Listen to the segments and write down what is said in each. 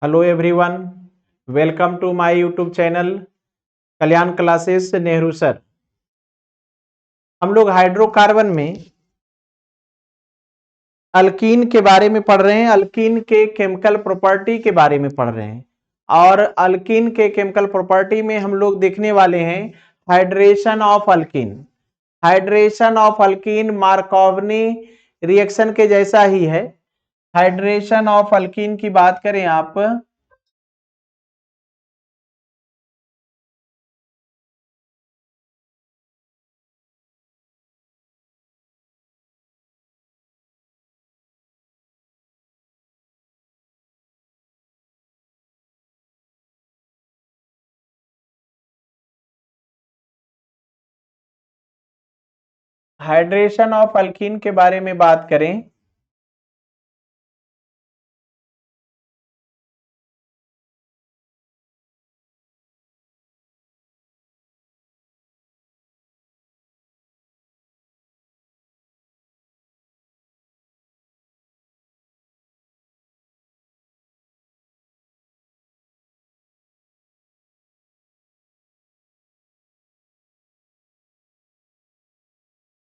Hello everyone, welcome to my YouTube channel Kalyan classes Nehru sir. हम लोग hydrocarbon में alkyne के बारे में पढ़ रहे हैं, अल्कीन के केमिकल प्रॉपर्टी के बारे में पढ़ रहे हैं। और अल्कीन के केमिकल प्रॉपर्टी में हम लोग देखने वाले हैं hydration of alkene. Hydration of alkene Markovnikov reaction के जैसा ही है। हाइड्रेशन ऑफ अल्कीन की बात करें आप, हाइड्रेशन ऑफ अल्कीन के बारे में बात करें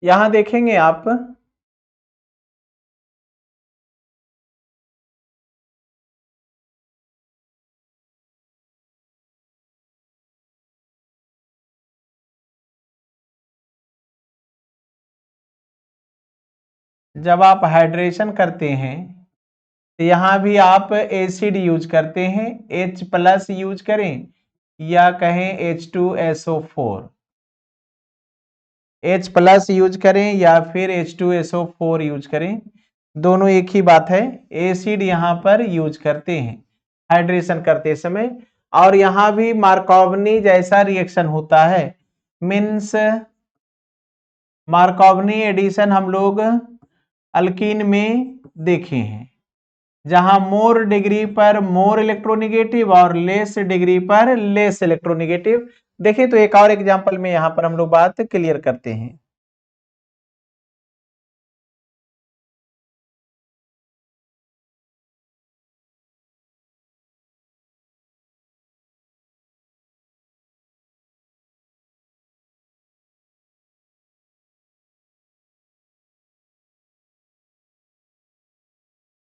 यहां देखेंगे आप, जब आप हाइड्रेशन करते हैं तो यहां भी आप एसिड यूज करते हैं, H+ यूज करें या कहें H2SO4, H+ यूज करें या फिर H2SO4 यूज करें, दोनों एक ही बात है। एसिड यहां पर यूज करते हैं हाइड्रेशन करते समय। और यहां भी मार्कोवनी जैसा रिएक्शन होता है, मीन्स मार्कोवनी एडिशन हम लोग अल्कीन में देखे हैं, जहां मोर डिग्री पर मोर इलेक्ट्रोनिगेटिव और लेस डिग्री पर लेस इलेक्ट्रोनिगेटिव। देखें तो एक और एग्जांपल में यहां पर हम लोग बात क्लियर करते हैं।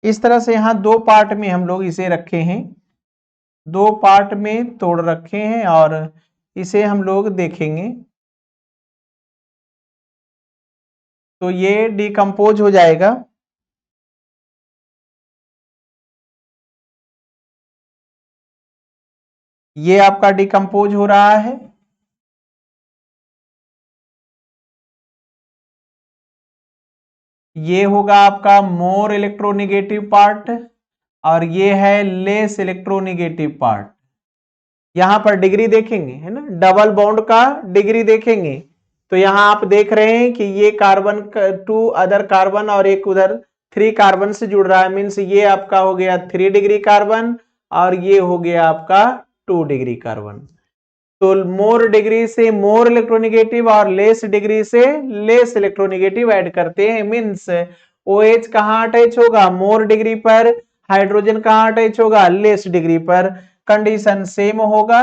इस तरह से यहां दो पार्ट में हम लोग इसे रखे हैं, दो पार्ट में तोड़ रखे हैं और इसे हम लोग देखेंगे तो ये डिकम्पोज हो जाएगा। ये आपका डिकम्पोज हो रहा है, ये होगा आपका मोर इलेक्ट्रोनिगेटिव पार्ट और ये है लेस इलेक्ट्रोनिगेटिव पार्ट। यहां पर डिग्री देखेंगे, है ना, डबल बॉन्ड का डिग्री देखेंगे तो यहां आप देख रहे हैं कि ये कार्बन 2 अदर कार्बन और एक उधर 3 कार्बन से जुड़ रहा है, मीन्स ये आपका हो गया 3 डिग्री कार्बन और ये हो गया आपका 2 डिग्री कार्बन। तो मोर डिग्री से मोर इलेक्ट्रोनिगेटिव और लेस डिग्री से लेस इलेक्ट्रोनिगेटिव ऐड करते हैं, मीन्स OH कहां अटैच होगा, मोर डिग्री पर, हाइड्रोजन कहां अटैच होगा, लेस डिग्री पर। कंडीशन सेम होगा,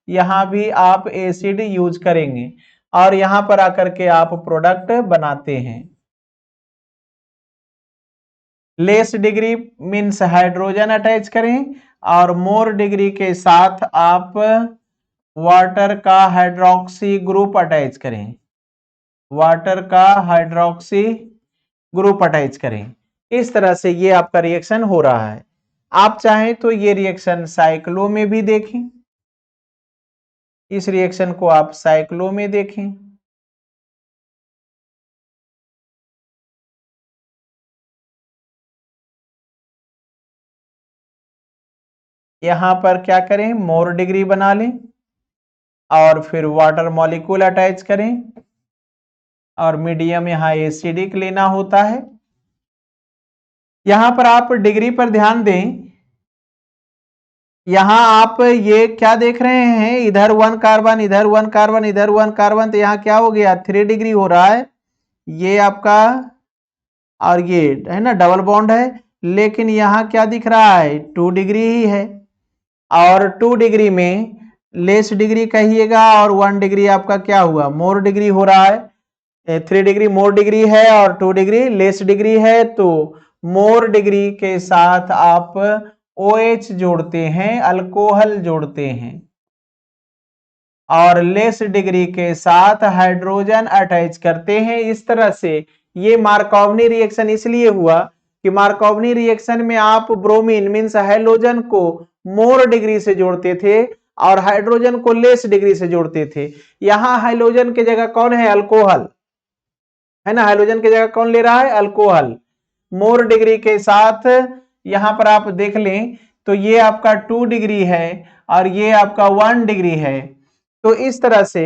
यहां भी आप एसिड यूज करेंगे और यहां पर आकर के आप प्रोडक्ट बनाते हैं। Less degree means hydrogen attach करें और मोर डिग्री के साथ आप वाटर का हाइड्रोक्सी ग्रुप अटैच करें, वाटर का हाइड्रोक्सी ग्रुप अटैच करें। इस तरह से ये आपका रिएक्शन हो रहा है। आप चाहें तो ये रिएक्शन साइक्लो में भी देखें, इस रिएक्शन को आप साइक्लो में देखें। यहां पर क्या करें, मोर डिग्री बना लें और फिर वाटर मॉलिक्यूल अटैच करें और मीडियम यहां एसिडिक लेना होता है। यहां पर आप डिग्री पर ध्यान दें, यहां आप ये क्या देख रहे हैं, इधर 1 कार्बन, इधर 1 कार्बन, इधर 1 कार्बन, तो यहां क्या हो गया, 3 डिग्री हो रहा है ये आपका, और ये है ना डबल बॉन्ड है, लेकिन यहां क्या दिख रहा है, 2 डिग्री ही है। और 2 डिग्री में लेस डिग्री कहिएगा, और 1 डिग्री आपका क्या हुआ, मोर डिग्री हो रहा है। 3 डिग्री मोर डिग्री है और 2 डिग्री लेस डिग्री है, तो मोर डिग्री के साथ आप OH जोड़ते हैं, अल्कोहल जोड़ते हैं, और लेस डिग्री के साथ हाइड्रोजन अटैच करते हैं। इस तरह से ये मार्कोवनी रिएक्शन इसलिए हुआ कि मार्कोवनी रिएक्शन में आप ब्रोमीन मींस हैलोजन को मोर डिग्री से जोड़ते थे और हाइड्रोजन को लेस डिग्री से जोड़ते थे। यहां हाइलोजन की जगह कौन है, अल्कोहल है ना, हाइड्रोजन की जगह कौन ले रहा है, अल्कोहल। मोर डिग्री के साथ यहां पर आप देख लें तो ये आपका 2 डिग्री है और ये आपका 1 डिग्री है। तो इस तरह से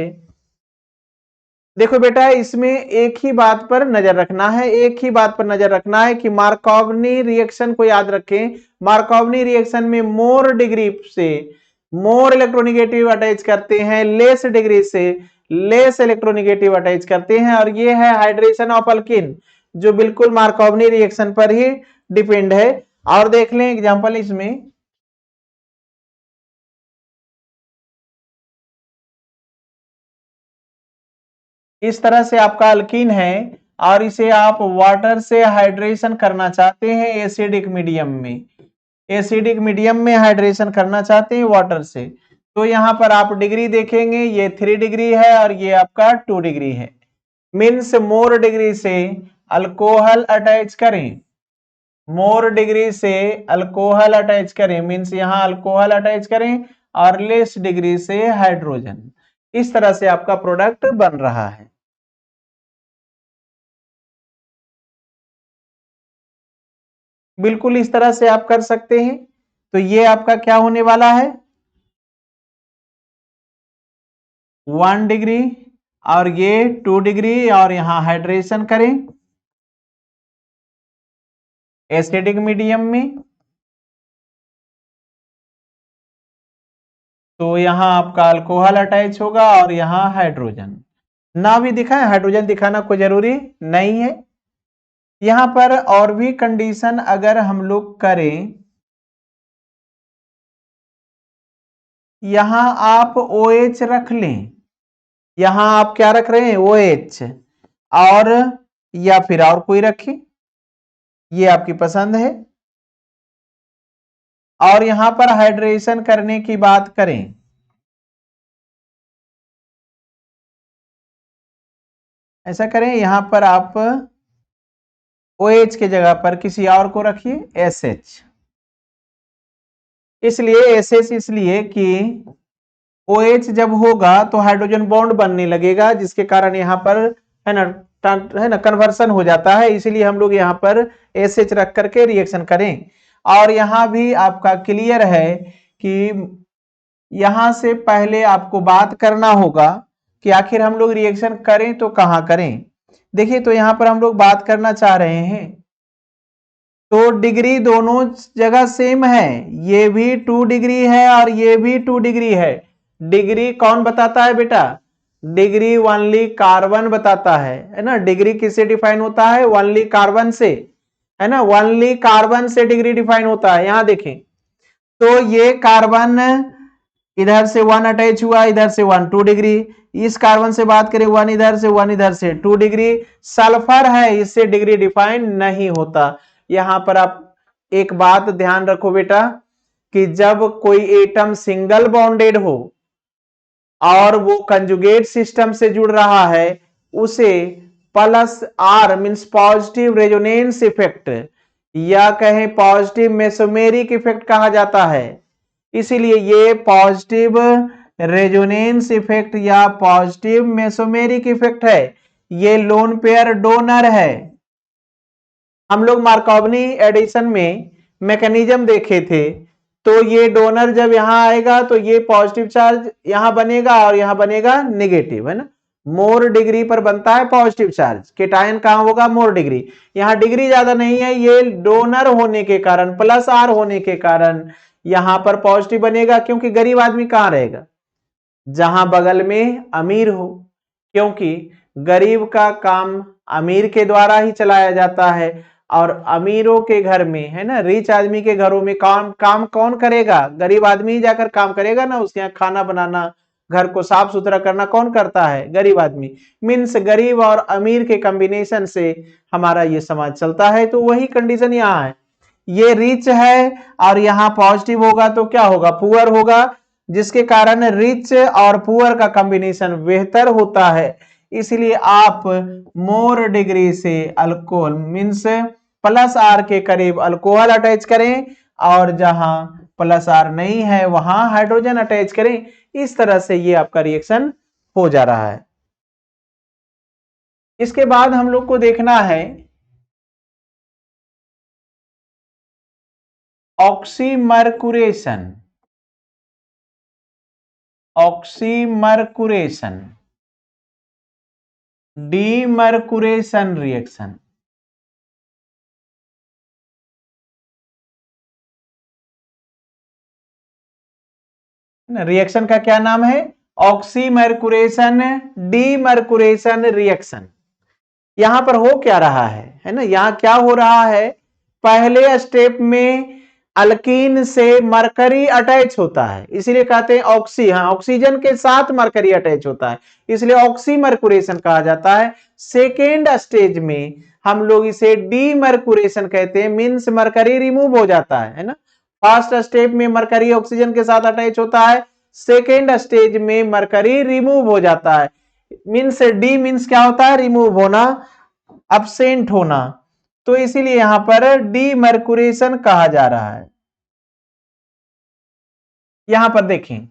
देखो बेटा, इसमें एक ही बात पर नजर रखना है, एक ही बात पर नजर रखना है कि मार्कोवनी रिएक्शन को याद रखें। मार्कोवनी रिएक्शन में मोर डिग्री से मोर इलेक्ट्रोनिगेटिव अटैच करते हैं, लेस डिग्री से लेस इलेक्ट्रोनिगेटिव अटैच करते हैं, और ये है हाइड्रेशन ऑफ अल्किन जो बिल्कुल मार्कोवनी रिएक्शन पर ही डिपेंड है। और देख लें एग्जांपल इसमें, इस तरह से आपका अल्कीन है और इसे आप वाटर से हाइड्रेशन करना चाहते हैं एसिडिक मीडियम में, एसिडिक मीडियम में हाइड्रेशन करना चाहते हैं वाटर से। तो यहां पर आप डिग्री देखेंगे, ये 3 डिग्री है और ये आपका 2 डिग्री है। मीन्स मोर डिग्री से अल्कोहल अटैच करें, मोर डिग्री से अल्कोहल अटैच करें, मीन्स यहां अल्कोहल अटैच करें, और लेस डिग्री से हाइड्रोजन। इस तरह से आपका प्रोडक्ट बन रहा है। बिल्कुल इस तरह से आप कर सकते हैं। तो ये आपका क्या होने वाला है, 1 डिग्री और ये 2 डिग्री, और यहां हाइड्रेशन करें एसिडिक मीडियम में, तो यहां आपका अल्कोहल अटैच होगा और यहां हाइड्रोजन। ना भी दिखाएं, हाइड्रोजन दिखाना कोई जरूरी नहीं है। यहां पर और भी कंडीशन अगर हम लोग करें, यहां आप OH रख लें, यहां आप क्या रख रहे हैं, OH, और या फिर और कोई रखें, ये आपकी पसंद है। और यहां पर हाइड्रेशन करने की बात करें, ऐसा करें, यहां पर आप OH के जगह पर किसी और को रखिए SH। इसलिए SH इसलिए कि OH जब होगा तो हाइड्रोजन बॉन्ड बनने लगेगा, जिसके कारण यहां पर है ना कन्वर्सन हो जाता है, इसीलिए हम लोग यहां पर SH रख करके रिएक्शन करें। और यहां भी आपका क्लियर है कि यहां से पहले आपको बात करना होगा कि आखिर हम लोग रिएक्शन करें तो कहां करें। देखिए, तो यहां पर हम लोग बात करना चाह रहे हैं, तो डिग्री दोनों जगह सेम है, ये भी 2 डिग्री है और ये भी 2 डिग्री है। डिग्री कौन बताता है बेटा, डिग्री ओनली कार्बन बताता है ना। डिग्री किससे डिफाइन होता है, ओनली कार्बन से, है ना, ओनली कार्बन से डिग्री डिफाइन होता है। यहां देखें तो ये कार्बन इधर से 1 अटैच हुआ, इधर से 1, 2 डिग्री। इस कार्बन से बात करें 1 इधर से 1 इधर से, 2 डिग्री। सल्फर है, इससे डिग्री डिफाइन नहीं होता। यहां पर आप एक बात ध्यान रखो बेटा कि जब कोई एटम सिंगल बॉन्डेड हो और वो कंजुगेट सिस्टम से जुड़ रहा है, उसे +R means positive resonance effect या कहें पॉजिटिव मेसोमेरिक इफेक्ट कहा जाता है। इसीलिए ये पॉजिटिव रेजोनेंस इफेक्ट या पॉजिटिव मेसोमेरिक इफेक्ट है, ये लोन पेयर डोनर है। हम लोग मार्कोवनी एडिशन में मैकेनिज्म देखे थे, तो ये डोनर जब यहां आएगा तो ये पॉजिटिव चार्ज यहां बनेगा और यहां बनेगा नेगेटिव, है ना। मोर डिग्री पर बनता है पॉजिटिव चार्ज, केटायन कहां होगा, मोर डिग्री। यहां डिग्री ज्यादा नहीं है, ये डोनर होने के कारण +R होने के कारण यहां पर पॉजिटिव बनेगा, क्योंकि गरीब आदमी कहां रहेगा, जहां बगल में अमीर हो, क्योंकि गरीब का काम अमीर के द्वारा ही चलाया जाता है। और अमीरों के घर में, है ना, रिच आदमी के घरों में काम कौन करेगा? गरीब आदमी ही जाकर काम करेगा ना, उसके यहाँ खाना बनाना, घर को साफ सुथरा करना कौन करता है? गरीब आदमी। मीन्स गरीब और अमीर के कॉम्बिनेशन से हमारा ये समाज चलता है। तो वही कंडीशन यहाँ है, ये रिच है और यहाँ पॉजिटिव होगा तो क्या होगा? पुअर होगा, जिसके कारण रिच और पुअर का कॉम्बिनेशन बेहतर होता है। इसलिए आप मोर डिग्री से अल्कोहल मीन्स प्लस आर के करीब अल्कोहल अटैच करें, और जहां प्लस आर नहीं है वहां हाइड्रोजन अटैच करें। इस तरह से ये आपका रिएक्शन हो जा रहा है। इसके बाद हम लोग को देखना है ऑक्सीमर्कुरेशन। ऑक्सीमर्कुरेशन, डीमर्कुरेशन रिएक्शन। रिएक्शन का क्या नाम है? ऑक्सीमर्कुरेशन डीमर्कुरेशन रिएक्शन। यहां पर हो क्या रहा है ना, यहां क्या हो रहा है? पहले स्टेप में अल्कीन से मरकरी अटैच होता है, इसीलिए कहते हैं ऑक्सी, हाँ, ऑक्सीजन के साथ मरकरी अटैच होता है, इसलिए ऑक्सीमर्कुरेशन कहा जाता है। सेकेंड स्टेज में हम लोग इसे डीमर्कुरेशन कहते हैं, मीन्स मरकरी रिमूव हो जाता है ना। फर्स्ट स्टेप में मरकरी ऑक्सीजन के साथ अटैच होता है, सेकेंड स्टेज में मरकरी रिमूव हो जाता है। मीन्स डी मीन्स क्या होता है? रिमूव होना, अब्सेंट होना। तो इसीलिए यहां पर डीमर्कुरेशन कहा जा रहा है। यहां पर देखें,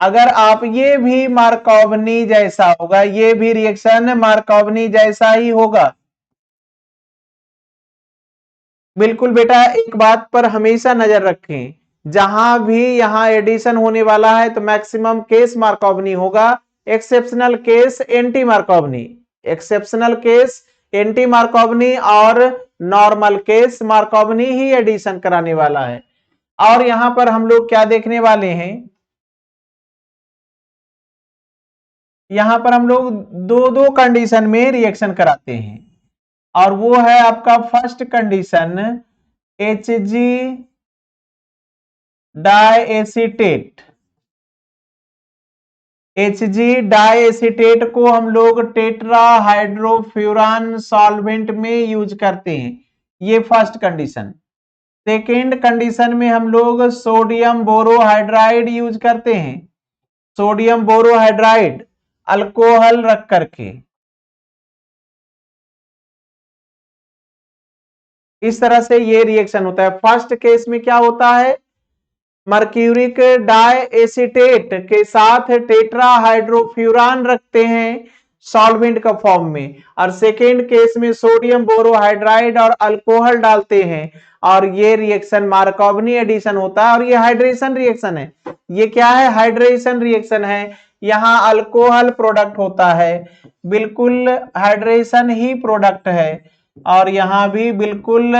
अगर आप ये भी मार्कोवनी जैसा होगा, ये भी रिएक्शन मार्कोवनी जैसा ही होगा। बिल्कुल बेटा, एक बात पर हमेशा नजर रखें, जहां भी यहां एडिशन होने वाला है तो मैक्सिमम केस मार्कोवनी होगा, exceptional case anti Markovnikov. Exceptional case anti Markovnikov और नॉर्मल केस मार्कोवनी ही एडिशन कराने वाला है। और यहां पर हम लोग क्या देखने वाले हैं? यहां पर हम लोग दो दो कंडीशन में रिएक्शन कराते हैं, और वो है आपका फर्स्ट कंडीशन Hg डाइएसिटेट। Hg डाइएसिटेट को हम लोग टेट्राहाइड्रोफ्यूरान सॉल्वेंट में यूज करते हैं, ये फर्स्ट कंडीशन। सेकेंड कंडीशन में हम लोग सोडियम बोरोहाइड्राइड यूज करते हैं, सोडियम बोरोहाइड्राइड अल्कोहल रख करके। इस तरह से ये रिएक्शन होता है। फर्स्ट केस में क्या होता है? मर्क्यूरिक डाइएसिटेट के साथ टेट्राहाइड्रोफ्यूरान रखते हैं सॉल्वेंट का फॉर्म में, और सेकेंड केस में सोडियम बोरोहाइड्राइड और अल्कोहल डालते हैं, और ये रिएक्शन मार्कोवनी एडिशन होता है, और ये हाइड्रेशन रिएक्शन है। ये क्या है? हाइड्रेशन रिएक्शन है। यहां अल्कोहल प्रोडक्ट होता है, बिल्कुल हाइड्रेशन ही प्रोडक्ट है, और यहां भी बिल्कुल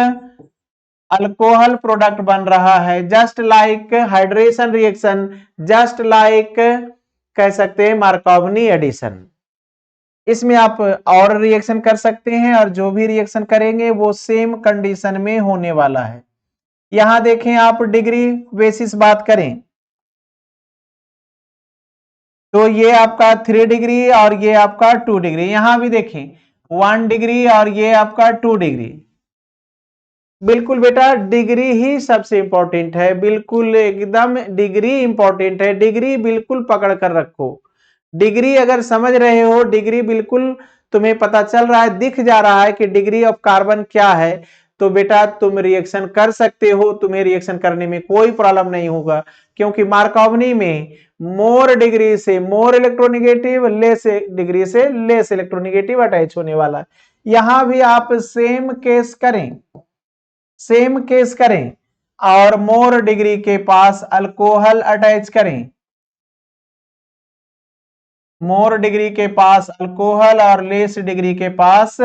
अल्कोहल प्रोडक्ट बन रहा है। Just like hydration reaction, just like कह सकते हैं मार्कोवनी एडिशन। इसमें आप और रिएक्शन कर सकते हैं, और जो भी रिएक्शन करेंगे वो सेम कंडीशन में होने वाला है। यहां देखें, आप डिग्री बेसिस बात करें तो ये आपका 3 डिग्री और ये आपका 2 डिग्री। यहां भी देखें 1 डिग्री और ये आपका 2 डिग्री। बिल्कुल बेटा, डिग्री ही सबसे इंपॉर्टेंट है, बिल्कुल एकदम डिग्री इंपॉर्टेंट है। डिग्री बिल्कुल पकड़ कर रखो। डिग्री अगर समझ रहे हो, डिग्री बिल्कुल तुम्हें पता चल रहा है, दिख जा रहा है कि डिग्री ऑफ कार्बन क्या है, तो बेटा तुम रिएक्शन कर सकते हो, तुम्हें रिएक्शन करने में कोई प्रॉब्लम नहीं होगा। क्योंकि मार्कोवनी में मोर डिग्री से मोर इलेक्ट्रोनिगेटिव, लेस डिग्री से लेस इलेक्ट्रोनिगेटिव अटैच होने वाला है। यहां भी आप सेम केस करें, सेम केस करें, और मोर डिग्री के पास अल्कोहल अटैच करें, मोर डिग्री के पास अल्कोहल और लेस डिग्री के पास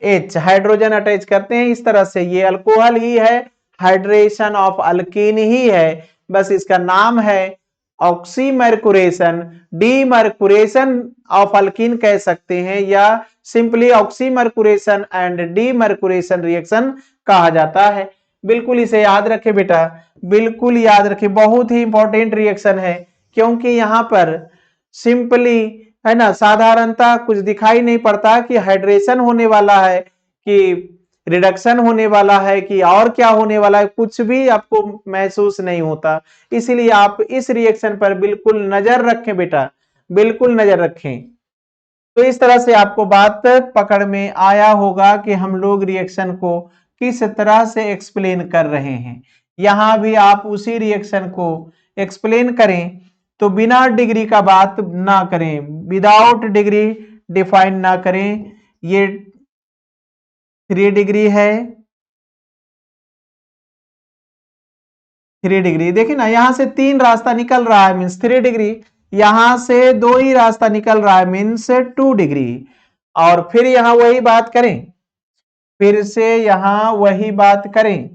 H हाइड्रोजन अटैच करते हैं। इस तरह से ये अल्कोहल ही है, हाइड्रेशन ऑफ अल्कीन ही है, बस इसका नाम है ऑक्सीमर्कुरेशन, डीमर्कुरेशन ऑफ अल्कीन कह सकते हैं, या सिंपली ऑक्सीमर्कुरेशन एंड डीमर्कुरेशन रिएक्शन कहा जाता है। बिल्कुल इसे याद रखे बेटा, बिल्कुल याद रखे, बहुत ही इंपॉर्टेंट रिएक्शन है, क्योंकि यहां पर सिंपली है ना साधारणता कुछ दिखाई नहीं पड़ता कि हाइड्रेशन होने वाला है कि रिडक्शन होने वाला है कि और क्या होने वाला है, कुछ भी आपको महसूस नहीं होता। इसलिए आप इस रिएक्शन पर बिल्कुल नजर रखें बेटा, बिल्कुल नजर रखें। तो इस तरह से आपको बात पकड़ में आया होगा कि हम लोग रिएक्शन को किस तरह से एक्सप्लेन कर रहे हैं। यहां भी आप उसी रिएक्शन को एक्सप्लेन करें तो बिना डिग्री का बात ना करें, विदाउट डिग्री डिफाइन ना करें। ये 3 डिग्री है, 3 डिग्री देखिए ना, यहां से 3 रास्ता निकल रहा है मीन्स 3 डिग्री, यहां से 2 ही रास्ता निकल रहा है मीन्स 2 डिग्री। और फिर यहां वही बात करें, फिर से यहां वही बात करें,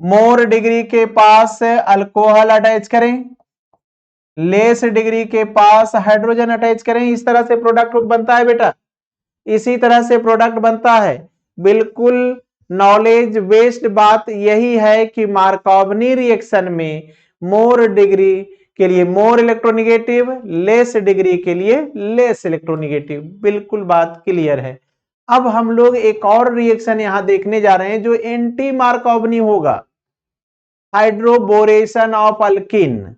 मोर डिग्री के पास अल्कोहल अटैच करें, लेस डिग्री के पास हाइड्रोजन अटैच करें, इस तरह से प्रोडक्ट बनता है बेटा, इसी तरह से प्रोडक्ट बनता है। बिल्कुल नॉलेज बेस्ड बात यही है कि मार्कोवनी रिएक्शन में मोर डिग्री के लिए मोर इलेक्ट्रोनिगेटिव, लेस डिग्री के लिए लेस इलेक्ट्रोनिगेटिव। बिल्कुल बात क्लियर है। अब हम लोग एक और रिएक्शन यहां देखने जा रहे हैं जो एंटी मार्कोवनी होगा, hydroboration of alkene,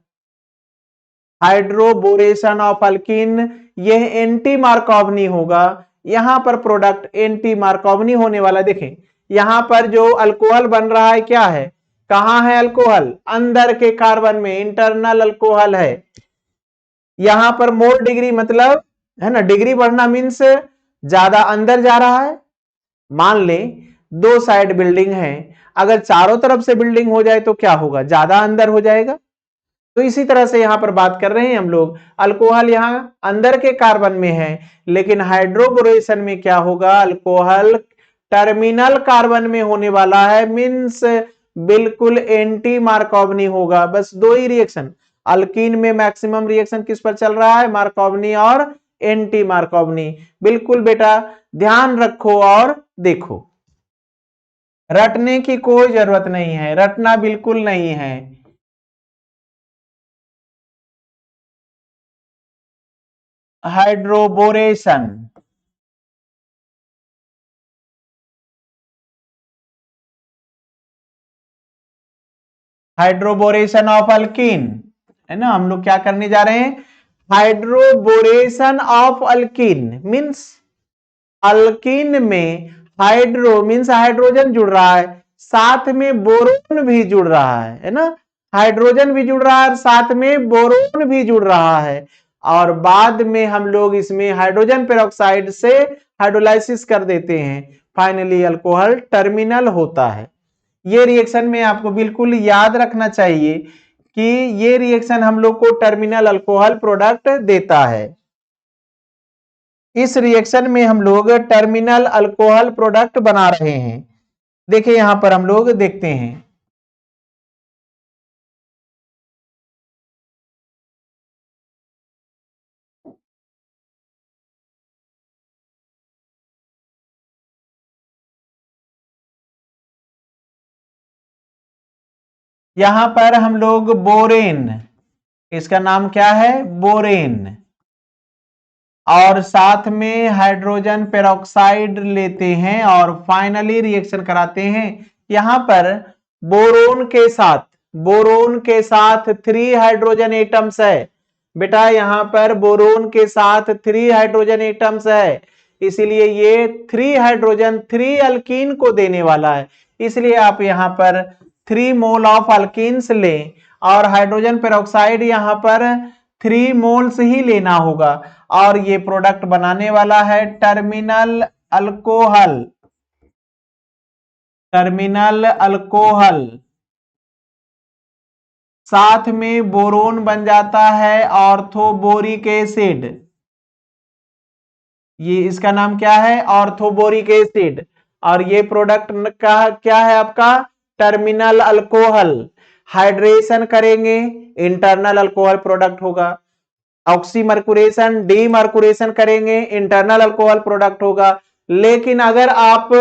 hydroboration of alkene, यह एंटी मार्कोवनी होगा। यहां पर प्रोडक्ट एंटी मार्कोवनी होने वाला, देखें यहां पर जो अल्कोहल बन रहा है क्या है, कहां है अल्कोहल, अंदर के कार्बन में, इंटरनल अल्कोहल है। यहां पर मोर डिग्री मतलब है ना, डिग्री बढ़ना मीन्स ज्यादा अंदर जा रहा है। मान ले 2 साइड बिल्डिंग है, अगर चारों तरफ से बिल्डिंग हो जाए तो क्या होगा, ज्यादा अंदर हो जाएगा। तो इसी तरह से यहां पर बात कर रहे हैं हम लोग, अल्कोहल यहां अंदर के कार्बन में है, लेकिन हाइड्रोबोरेशन में क्या होगा, अल्कोहल टर्मिनल कार्बन में होने वाला है, मींस बिल्कुल एंटी मार्कोवनी होगा। बस 2 ही रिएक्शन, अल्कीन में मैक्सिमम रिएक्शन किस पर चल रहा है, मार्कोवनी और एंटी मार्कोवनी। बिल्कुल बेटा ध्यान रखो और देखो, रटने की कोई जरूरत नहीं है, रटना बिल्कुल नहीं है। हाइड्रोबोरेशन, हाइड्रोबोरेशन ऑफ अल्कीन है ना, हम लोग क्या करने जा रहे हैं, hydroboration of alkyne means alkyne में हाइड्रो मींस हाइड्रोजन जुड़ रहा है, साथ में बोरोन भी जुड़ रहा है ना, हाइड्रोजन भी जुड़ रहा है साथ में बोरोन भी जुड़ रहा है। और बाद में हम लोग इसमें हाइड्रोजन पेरोक्साइड से हाइड्रोलाइसिस कर देते हैं, फाइनली अल्कोहल टर्मिनल होता है। ये रिएक्शन में आपको बिल्कुल याद रखना चाहिए कि ये रिएक्शन हम लोग को टर्मिनल अल्कोहल प्रोडक्ट देता है। इस रिएक्शन में हम लोग टर्मिनल अल्कोहल प्रोडक्ट बना रहे हैं। देखिए यहां पर हम लोग देखते हैं, यहां पर हम लोग बोरेन, इसका नाम क्या है, बोरेन, और साथ में हाइड्रोजन पेरोक्साइड लेते हैं और फाइनली रिएक्शन कराते हैं। यहां पर बोरोन के साथ, बोरोन के साथ 3 हाइड्रोजन एटम्स है बेटा, यहां पर बोरोन के साथ 3 हाइड्रोजन एटम्स है, इसीलिए ये 3 हाइड्रोजन 3 अल्कीन को देने वाला है। इसलिए आप यहां पर 3 मोल ऑफ अल्कीन्स लें और हाइड्रोजन पेरोक्साइड यहां पर 3 मोल्स ही लेना होगा, और ये प्रोडक्ट बनाने वाला है टर्मिनल अल्कोहल, टर्मिनल अल्कोहल। साथ में बोरोन बन जाता है ऑर्थोबोरिक एसिड, ये इसका नाम क्या है, ऑर्थोबोरिक एसिड। और ये प्रोडक्ट का क्या है आपका, टर्मिनल अल्कोहल। हाइड्रेशन करेंगे इंटरनल अल्कोहल प्रोडक्ट होगा, ऑक्सीमर्कुरेशन, डीमर्कुरेशन करेंगे, इंटरनल अल्कोहल प्रोडक्ट होगा। लेकिन अगर आप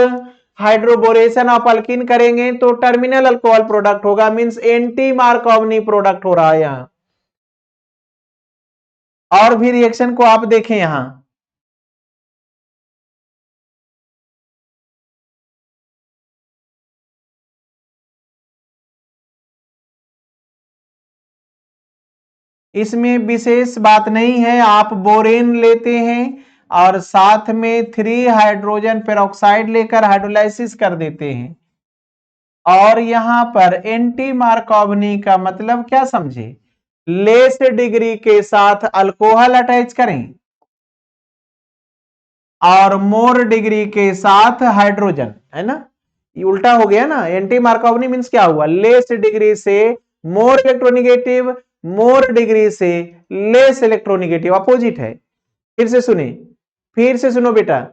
हाइड्रोबोरेशन ऑफ अल्कीन करेंगे तो टर्मिनल अल्कोहल प्रोडक्ट होगा, मींस एंटी मार्कोवनी प्रोडक्ट हो रहा है यहां। और भी रिएक्शन को आप देखें यहां, इसमें विशेष बात नहीं है, आप बोरेन लेते हैं और साथ में 3 हाइड्रोजन पेरोक्साइड लेकर हाइड्रोलाइसिस कर देते हैं। और यहां पर एंटी मार्कोवनी का मतलब क्या समझे, लेस डिग्री के साथ अल्कोहल अटैच करें और मोर डिग्री के साथ हाइड्रोजन, है ना, ये उल्टा हो गया ना। एंटी मार्कोवनी मींस क्या हुआ, लेस डिग्री से मोर इलेक्ट्रोनिगेटिव, मोर डिग्री से लेस इलेक्ट्रोनिगेटिव, अपोजिट है। फिर से सुने, फिर से सुनो बेटा,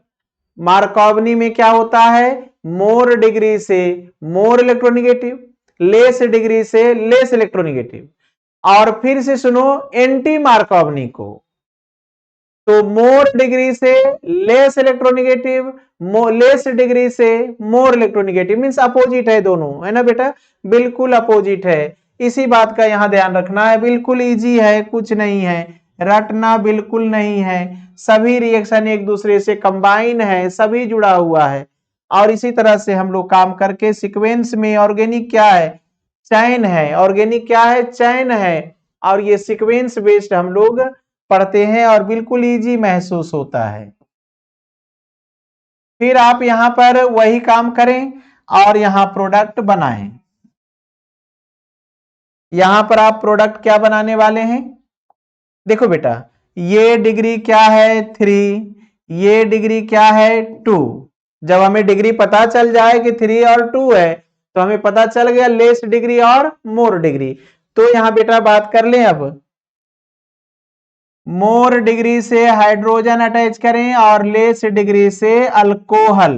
मार्कोवनी में क्या होता है, मोर डिग्री से मोर इलेक्ट्रोनिगेटिव, लेस डिग्री से लेस इलेक्ट्रोनिगेटिव। और फिर से सुनो एंटी मार्कोवनी को, तो मोर डिग्री से लेस इलेक्ट्रोनिगेटिव, लेस डिग्री से मोर इलेक्ट्रोनिगेटिव, मींस अपोजिट है दोनों, है ना बेटा, बिल्कुल अपोजिट है। इसी बात का यहां ध्यान रखना है, बिल्कुल इजी है, कुछ नहीं है, रटना बिल्कुल नहीं है। सभी रिएक्शन एक दूसरे से कंबाइन है, सभी जुड़ा हुआ है। और इसी तरह से हम लोग काम करके सीक्वेंस में, ऑर्गेनिक क्या है, चैन है, ऑर्गेनिक क्या है, चैन है। और ये सीक्वेंस बेस्ड हम लोग पढ़ते हैं और बिल्कुल इजी महसूस होता है। फिर आप यहां पर वही काम करें और यहां प्रोडक्ट बनाएं। यहां पर आप प्रोडक्ट क्या बनाने वाले हैं, देखो बेटा, ये डिग्री क्या है 3, ये डिग्री क्या है 2। जब हमें डिग्री पता चल जाए कि 3 और 2 है तो हमें पता चल गया लेस डिग्री और मोर डिग्री। तो यहां बेटा बात कर लें, अब मोर डिग्री से हाइड्रोजन अटैच करें और लेस डिग्री से alcohol.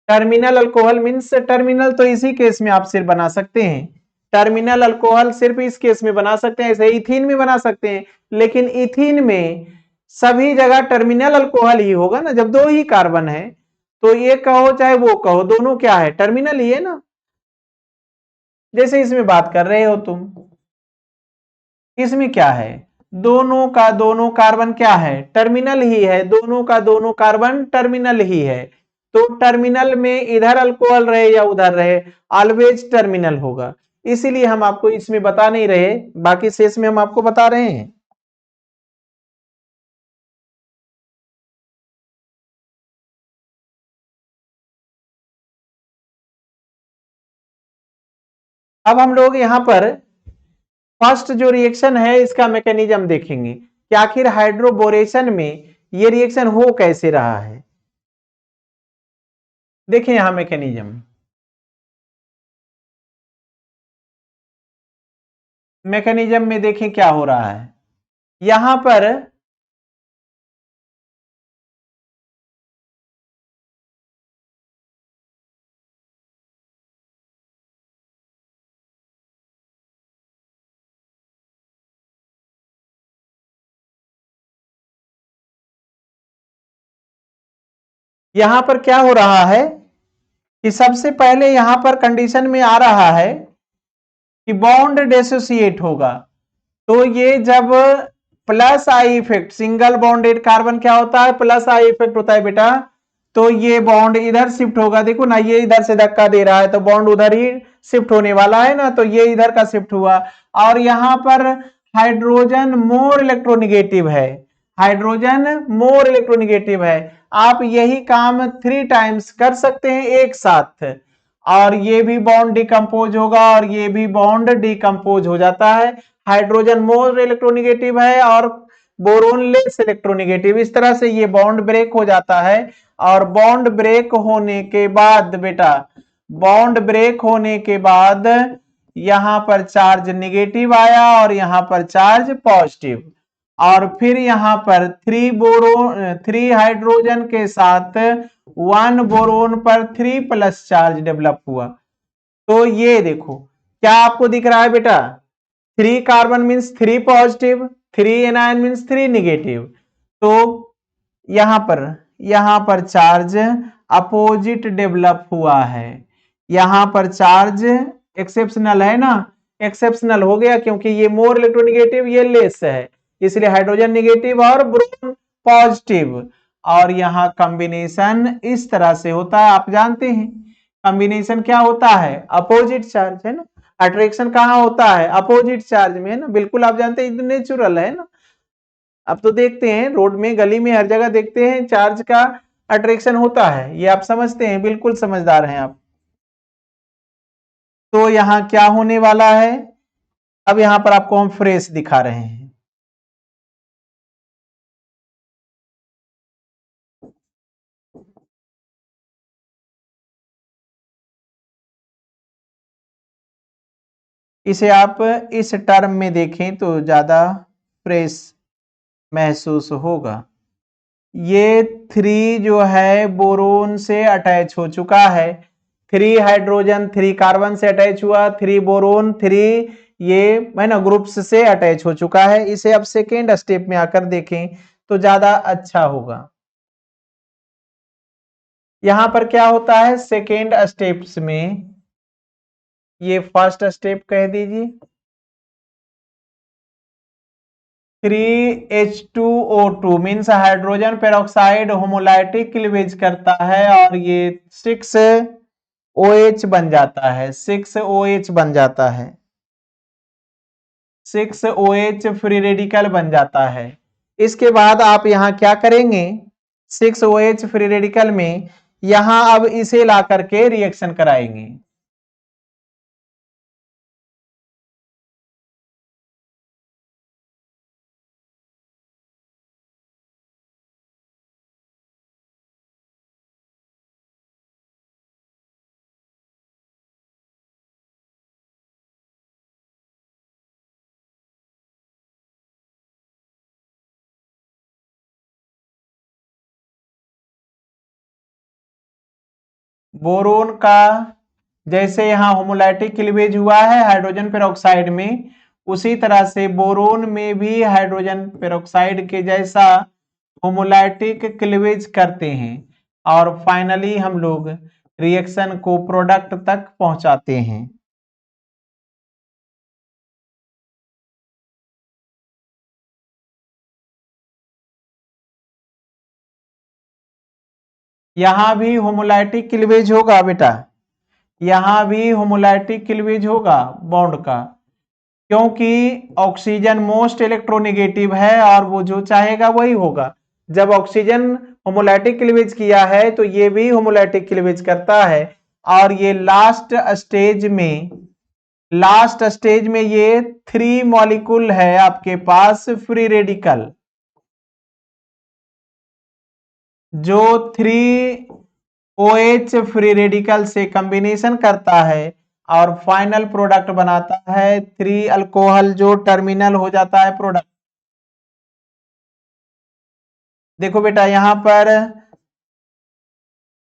Terminal alcohol means terminal तो इसी केस में आप सिर्फ बना सकते हैं, टर्मिनल अल्कोहल सिर्फ इस केस में बना सकते हैं, ऐसे इथीन में बना सकते हैं। लेकिन इथीन में सभी जगह टर्मिनल अल्कोहल ही होगा ना, जब 2 ही कार्बन है तो ये कहो चाहे वो कहो, दोनों क्या है, टर्मिनल ही है ना। जैसे इसमें बात कर रहे हो तुम, इसमें क्या है, दोनों का दोनों कार्बन क्या है, टर्मिनल ही है, दोनों का दोनों कार्बन टर्मिनल ही है। तो टर्मिनल में इधर अल्कोहल रहे या उधर रहे, ऑलवेज टर्मिनल होगा। इसीलिए हम आपको इसमें बता नहीं रहे, बाकी शेष में हम आपको बता रहे हैं। अब हम लोग यहां पर फर्स्ट जो रिएक्शन है इसका मैकेनिज्म देखेंगे कि आखिर हाइड्रोबोरेशन में ये रिएक्शन हो कैसे रहा है। देखिए यहां मैकेनिज्म, मैकेनिज्म में देखें क्या हो रहा है। यहां पर यहां पर क्या हो रहा है कि सबसे पहले यहां पर कंडीशन में आ रहा है कि बॉन्ड डिसोसिएट होगा। तो ये जब plus I effect, single bonded carbon क्या होता है, प्लस आई इफेक्ट होता है बेटा। तो ये बॉन्ड इधर शिफ्ट होगा, देखो ना, ये इधर से धक्का दे रहा है तो बॉन्ड उधर ही शिफ्ट होने वाला है ना, तो ये इधर का शिफ्ट हुआ। और यहां पर हाइड्रोजन मोर इलेक्ट्रोनिगेटिव है, हाइड्रोजन मोर इलेक्ट्रोनिगेटिव है। आप यही काम 3 टाइम्स कर सकते हैं एक साथ, और ये भी बॉन्ड डिकम्पोज होगा और ये भी बॉन्ड डिकम्पोज हो जाता है। हाइड्रोजन मोर इलेक्ट्रोनिगेटिव है और बोरोन लेस इलेक्ट्रोनिगेटिव, इस तरह से ये बॉन्ड ब्रेक हो जाता है। और बॉन्ड ब्रेक होने के बाद बेटा, बॉन्ड ब्रेक होने के बाद यहां पर चार्ज निगेटिव आया और यहां पर चार्ज पॉजिटिव, और फिर यहां पर 3 हाइड्रोजन के साथ 1 बोरोन पर 3 प्लस चार्ज डेवलप हुआ। तो ये देखो क्या आपको दिख रहा है बेटा, 3 carbon means 3 positive, 3 anion means 3 negative. तो यहां पर चार्ज अपोजिट डेवलप हुआ है, यहां पर चार्ज एक्सेप्शनल है ना, एक्सेप्शनल हो गया क्योंकि ये मोर इलेक्ट्रोनिगेटिव, ये लेस है, इसलिए हाइड्रोजन निगेटिव और ब्रोमीन पॉजिटिव। और यहाँ कॉम्बिनेशन इस तरह से होता है, आप जानते हैं कॉम्बिनेशन क्या होता है, अपोजिट चार्ज है ना। अट्रैक्शन कहाँ होता है, अपोजिट चार्ज में है ना, बिल्कुल आप जानते हैं, नेचुरल है ना। अब तो देखते हैं रोड में, गली में, हर जगह देखते हैं चार्ज का अट्रैक्शन होता है, ये आप समझते हैं, बिल्कुल समझदार हैं आप। तो यहां क्या होने वाला है, अब यहां पर आपको हम फ्रेश दिखा रहे हैं। इसे आप इस टर्म में देखें तो ज्यादा फ्रेश महसूस होगा। ये 3 जो है बोरोन से अटैच हो चुका है, 3 हाइड्रोजन 3 कार्बन से अटैच हुआ, 3 बोरोन 3 ये है ना ग्रुप्स से अटैच हो चुका है। इसे अब सेकेंड स्टेप में आकर देखें तो ज्यादा अच्छा होगा। यहां पर क्या होता है सेकेंड स्टेप्स में, ये फर्स्ट स्टेप कह दीजिए, 3H2O2 means hydrogen peroxide homolytic cleavage करता है और ये 6OH बन जाता है, 6OH बन जाता है, 6OH फ्री रेडिकल बन जाता है। इसके बाद आप यहां क्या करेंगे, 6OH फ्री रेडिकल में यहां अब इसे ला करके रिएक्शन कराएंगे। बोरोन का जैसे यहां होमोलाइटिक क्लीवेज हुआ है हाइड्रोजन पेरोक्साइड में, उसी तरह से बोरोन में भी हाइड्रोजन पेरोक्साइड के जैसा होमोलाइटिक क्लीवेज करते हैं और फाइनली हम लोग रिएक्शन को प्रोडक्ट तक पहुंचाते हैं। यहां भी होमोलाइटिक क्लीवेज होगा बेटा, यहां भी होमोलाइटिक क्लीवेज होगा बॉन्ड का, क्योंकि ऑक्सीजन मोस्ट इलेक्ट्रोनेगेटिव है और वो जो चाहेगा वही होगा। जब ऑक्सीजन होमोलाइटिक क्लीवेज किया है तो ये भी होमोलाइटिक क्लीवेज करता है और ये लास्ट स्टेज में ये 3 मॉलिक्यूल है आपके पास फ्री रेडिकल, जो 3OH फ्री रेडिकल से कॉम्बिनेशन करता है और फाइनल प्रोडक्ट बनाता है 3 अल्कोहल, जो टर्मिनल हो जाता है प्रोडक्ट। देखो बेटा यहां पर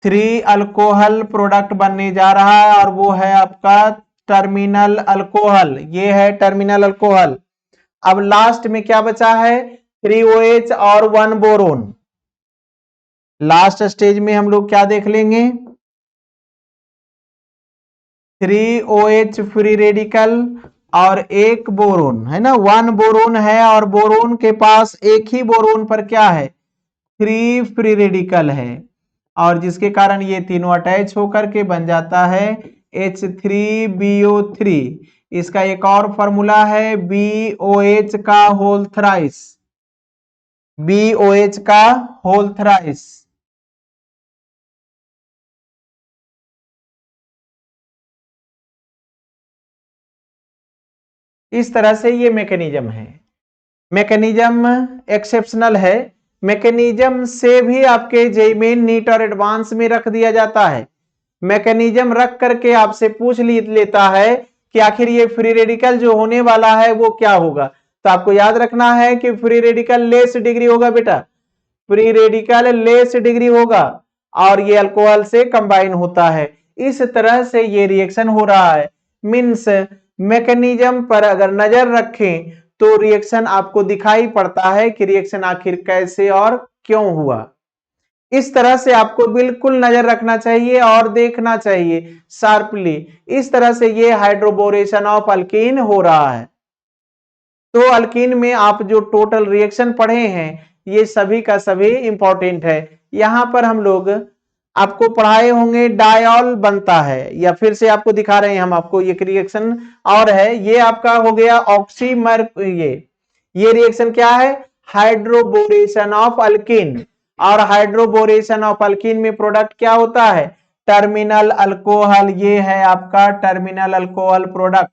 3 अल्कोहल प्रोडक्ट बनने जा रहा है और वो है आपका टर्मिनल अल्कोहल, ये है टर्मिनल अल्कोहल। अब लास्ट में क्या बचा है, 3OH और 1 बोरोन। लास्ट स्टेज में हम लोग क्या देख लेंगे, 3OH फ्री रेडिकल और एक बोरोन है ना, 1 बोरोन है और बोरोन के पास एक ही बोरोन पर क्या है, 3 फ्री रेडिकल है और जिसके कारण ये तीनों अटैच होकर के बन जाता है H3BO3। इसका एक और फॉर्मूला है BOH का होल थ्राइस, BOH का होल थ्राइस। इस तरह से ये मैकेनिज्म है, मैकेनिज्म एक्सेप्शनल है। मैकेनिज्म से भी आपके जेईई मेन, नीट और एडवांस में रख दिया जाता है। मैकेनिज्म रख करके आपसे पूछ लेता है कि आखिर ये फ्री रेडिकल जो होने वाला है वो क्या होगा। तो आपको याद रखना है कि फ्री रेडिकल लेस डिग्री होगा बेटा, फ्री रेडिकल लेस डिग्री होगा और ये अल्कोहल से कंबाइन होता है। इस तरह से ये रिएक्शन हो रहा है। मीन्स मैकेनिज्म पर अगर नजर रखें तो रिएक्शन आपको दिखाई पड़ता है कि रिएक्शन आखिर कैसे और क्यों हुआ। इस तरह से आपको बिल्कुल नजर रखना चाहिए और देखना चाहिए शार्पली। इस तरह से ये हाइड्रोबोरेशन ऑफ अल्कीन हो रहा है। तो अल्कीन में आप जो टोटल रिएक्शन पढ़े हैं ये सभी का सभी इंपॉर्टेंट है। यहां पर हम लोग आपको पढ़ाए होंगे डायॉल बनता है, या फिर से आपको दिखा रहे हैं हम आपको एक रिएक्शन और है। ये आपका हो गया ऑक्सीमर, ये रिएक्शन क्या है, हाइड्रोबोरेशन ऑफ अल्कीन। और हाइड्रोबोरेशन ऑफ अल्कीन में प्रोडक्ट क्या होता है, टर्मिनल अल्कोहल। ये है आपका टर्मिनल अल्कोहल प्रोडक्ट।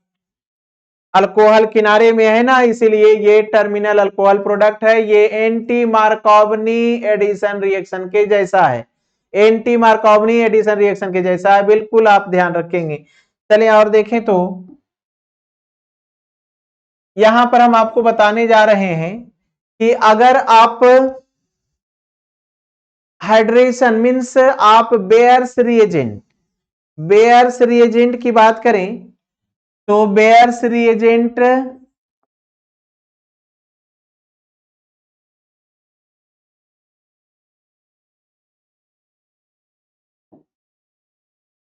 अल्कोहल किनारे में है ना, इसीलिए ये टर्मिनल अल्कोहल प्रोडक्ट है। ये एंटी मार्कोवनी एडिशन रिएक्शन के जैसा है, एंटी मार्कोवनी एडिशन रिएक्शन के जैसा है, बिल्कुल आप ध्यान रखेंगे। चलिए और देखें तो यहां पर हम आपको बताने जा रहे हैं कि अगर आप हाइड्रेशन मीन्स आप बेयर्स रिएजेंट, बेयर्स रिएजेंट की बात करें तो बेयर्स रिएजेंट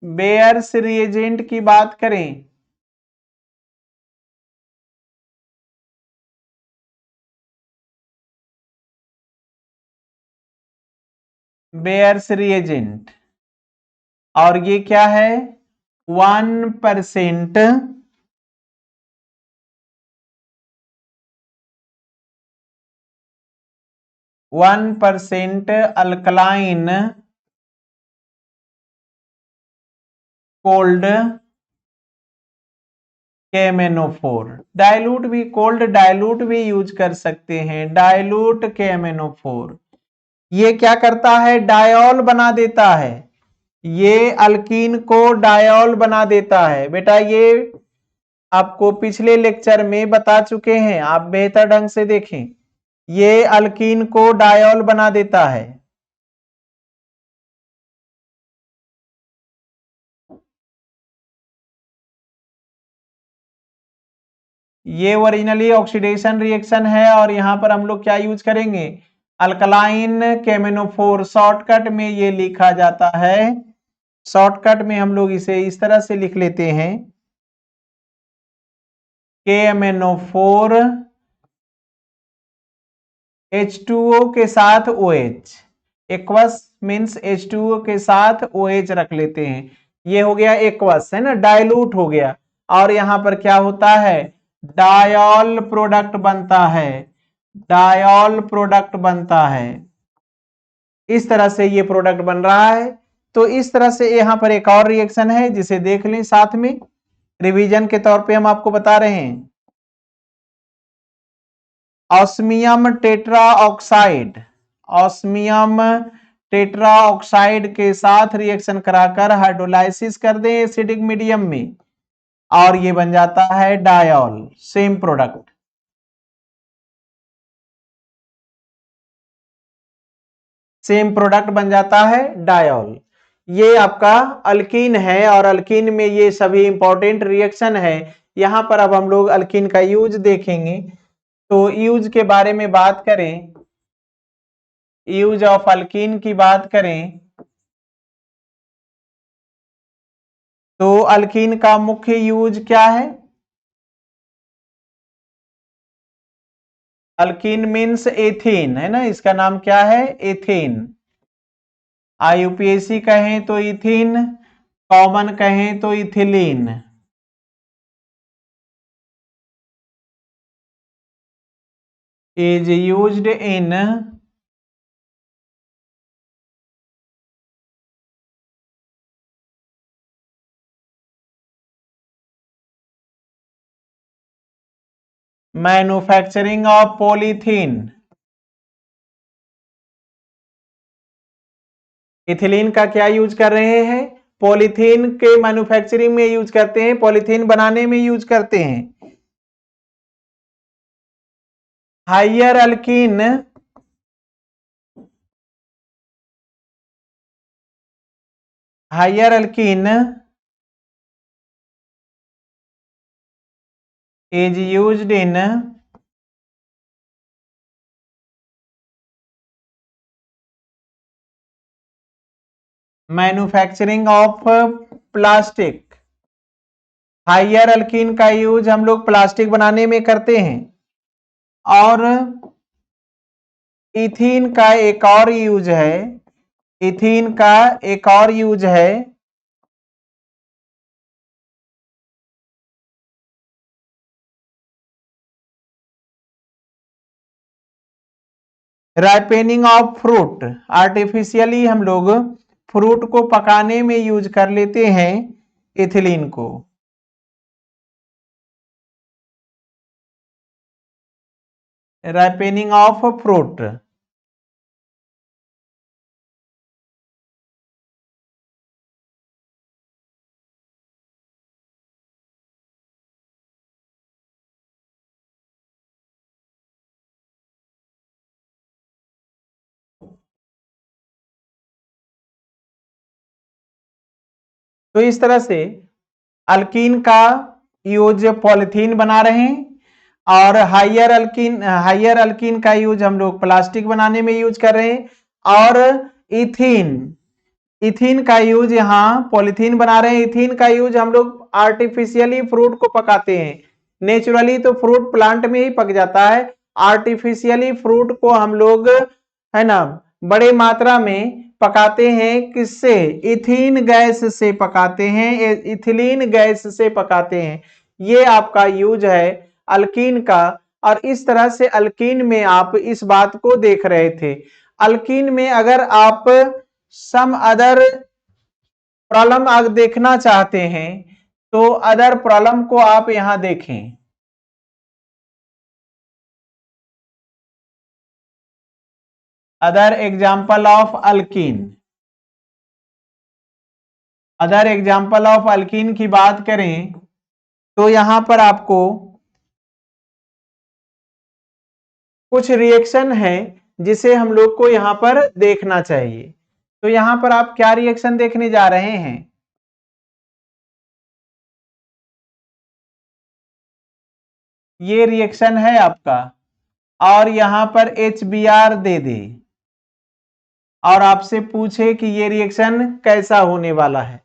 बेयर्स रिएजेंट की बात करें बेयर्स रिएजेंट, और ये क्या है 1%, 1% अल्कलाइन कोल्ड KMnO4। डाइल्यूट भी, कोल्ड डाइल्यूट भी यूज कर सकते हैं, डाइल्यूट KMnO4। ये क्या करता है, डायोल बना देता है, ये अल्कीन को डायोल बना देता है। बेटा ये आपको पिछले लेक्चर में बता चुके हैं, आप बेहतर ढंग से देखें। ये अल्कीन को डायोल बना देता है। ये ओरिजिनली ऑक्सीडेशन रिएक्शन है, और यहां पर हम लोग क्या यूज करेंगे, अल्कलाइन KMnO4। शॉर्टकट में ये लिखा जाता है, शॉर्टकट में हम लोग इसे इस तरह से लिख लेते हैं KMnO4 H2O के साथ OH, एक्वस मीन्स H2O के साथ OH रख लेते हैं। ये हो गया एक्वस, है ना, डाइल्यूट हो गया। और यहां पर क्या होता है, डायोल प्रोडक्ट बनता है, डायोल प्रोडक्ट बनता है। इस तरह से ये प्रोडक्ट बन रहा है। तो इस तरह से यहां पर एक और रिएक्शन है जिसे देख लें साथ में, रिवीजन के तौर पे हम आपको बता रहे हैं। Osmium tetra oxide, osmium tetra oxide के साथ रिएक्शन कराकर हाइड्रोलाइसिस कर दें एसिडिक मीडियम में, और ये बन जाता है diol, same product. Same product बन जाता है डायोल। ये आपका अल्कीन है, और अल्कीन में ये सभी इंपॉर्टेंट रिएक्शन है। यहां पर अब हम लोग अल्कीन का यूज देखेंगे। तो यूज के बारे में बात करें, यूज ऑफ अल्कीन की बात करें तो अल्कीन का मुख्य यूज क्या है, अल्कीन मीन्स एथेन, है ना, इसका नाम क्या है एथेन। IUPAC कहें तो इथिन, कॉमन कहें तो ethylene. Is used in manufacturing of polythene. Ethylene का क्या यूज कर रहे हैं, पॉलीथीन के मैन्युफैक्चरिंग में यूज करते हैं, पॉलीथीन बनाने में यूज करते हैं। Higher alkyne, higher alkyne is used in manufacturing of plastic, higher alkyne का यूज हम लोग प्लास्टिक बनाने में करते हैं। और इथीन का एक और यूज है, इथीन का एक और यूज है राइपेनिंग ऑफ फ्रूट, आर्टिफिशियली हम लोग फ्रूट को पकाने में यूज कर लेते हैं इथिलीन को। राइपेनिंग ऑफ फ्रूट, तो इस तरह से अल्कीन का यूज पॉलिथीन बना रहे हैं, और हाइयर अल्कीन का यूज हम लोग प्लास्टिक बनाने में यूज कर रहे हैं। और इथीन, इथीन का यूज यहाँ पॉलिथीन बना रहे हैं। इथीन का यूज हम लोग आर्टिफिशियली फ्रूट को पकाते हैं। नेचुरली तो फ्रूट प्लांट में ही पक जाता है, आर्टिफिशियली फ्रूट को हम लोग, है ना, बड़े मात्रा में पकाते हैं। किससे? इथीन गैस से पकाते हैं, इथिलीन गैस से पकाते हैं। ये आपका यूज है अल्कीन का। और इस तरह से अल्कीन में आप इस बात को देख रहे थे। अल्कीन में अगर आप सम अदर प्रॉब्लम आप देखना चाहते हैं तो अदर प्रॉब्लम को आप यहां देखें। Other example of alkyne, other example of alkyne की बात करें तो यहां पर आपको कुछ रिएक्शन है जिसे हम लोग को यहां पर देखना चाहिए। तो यहां पर आप क्या रिएक्शन देखने जा रहे हैं? ये रिएक्शन है आपका, और यहां पर HBr दे दे और आपसे पूछे कि ये रिएक्शन कैसा होने वाला है।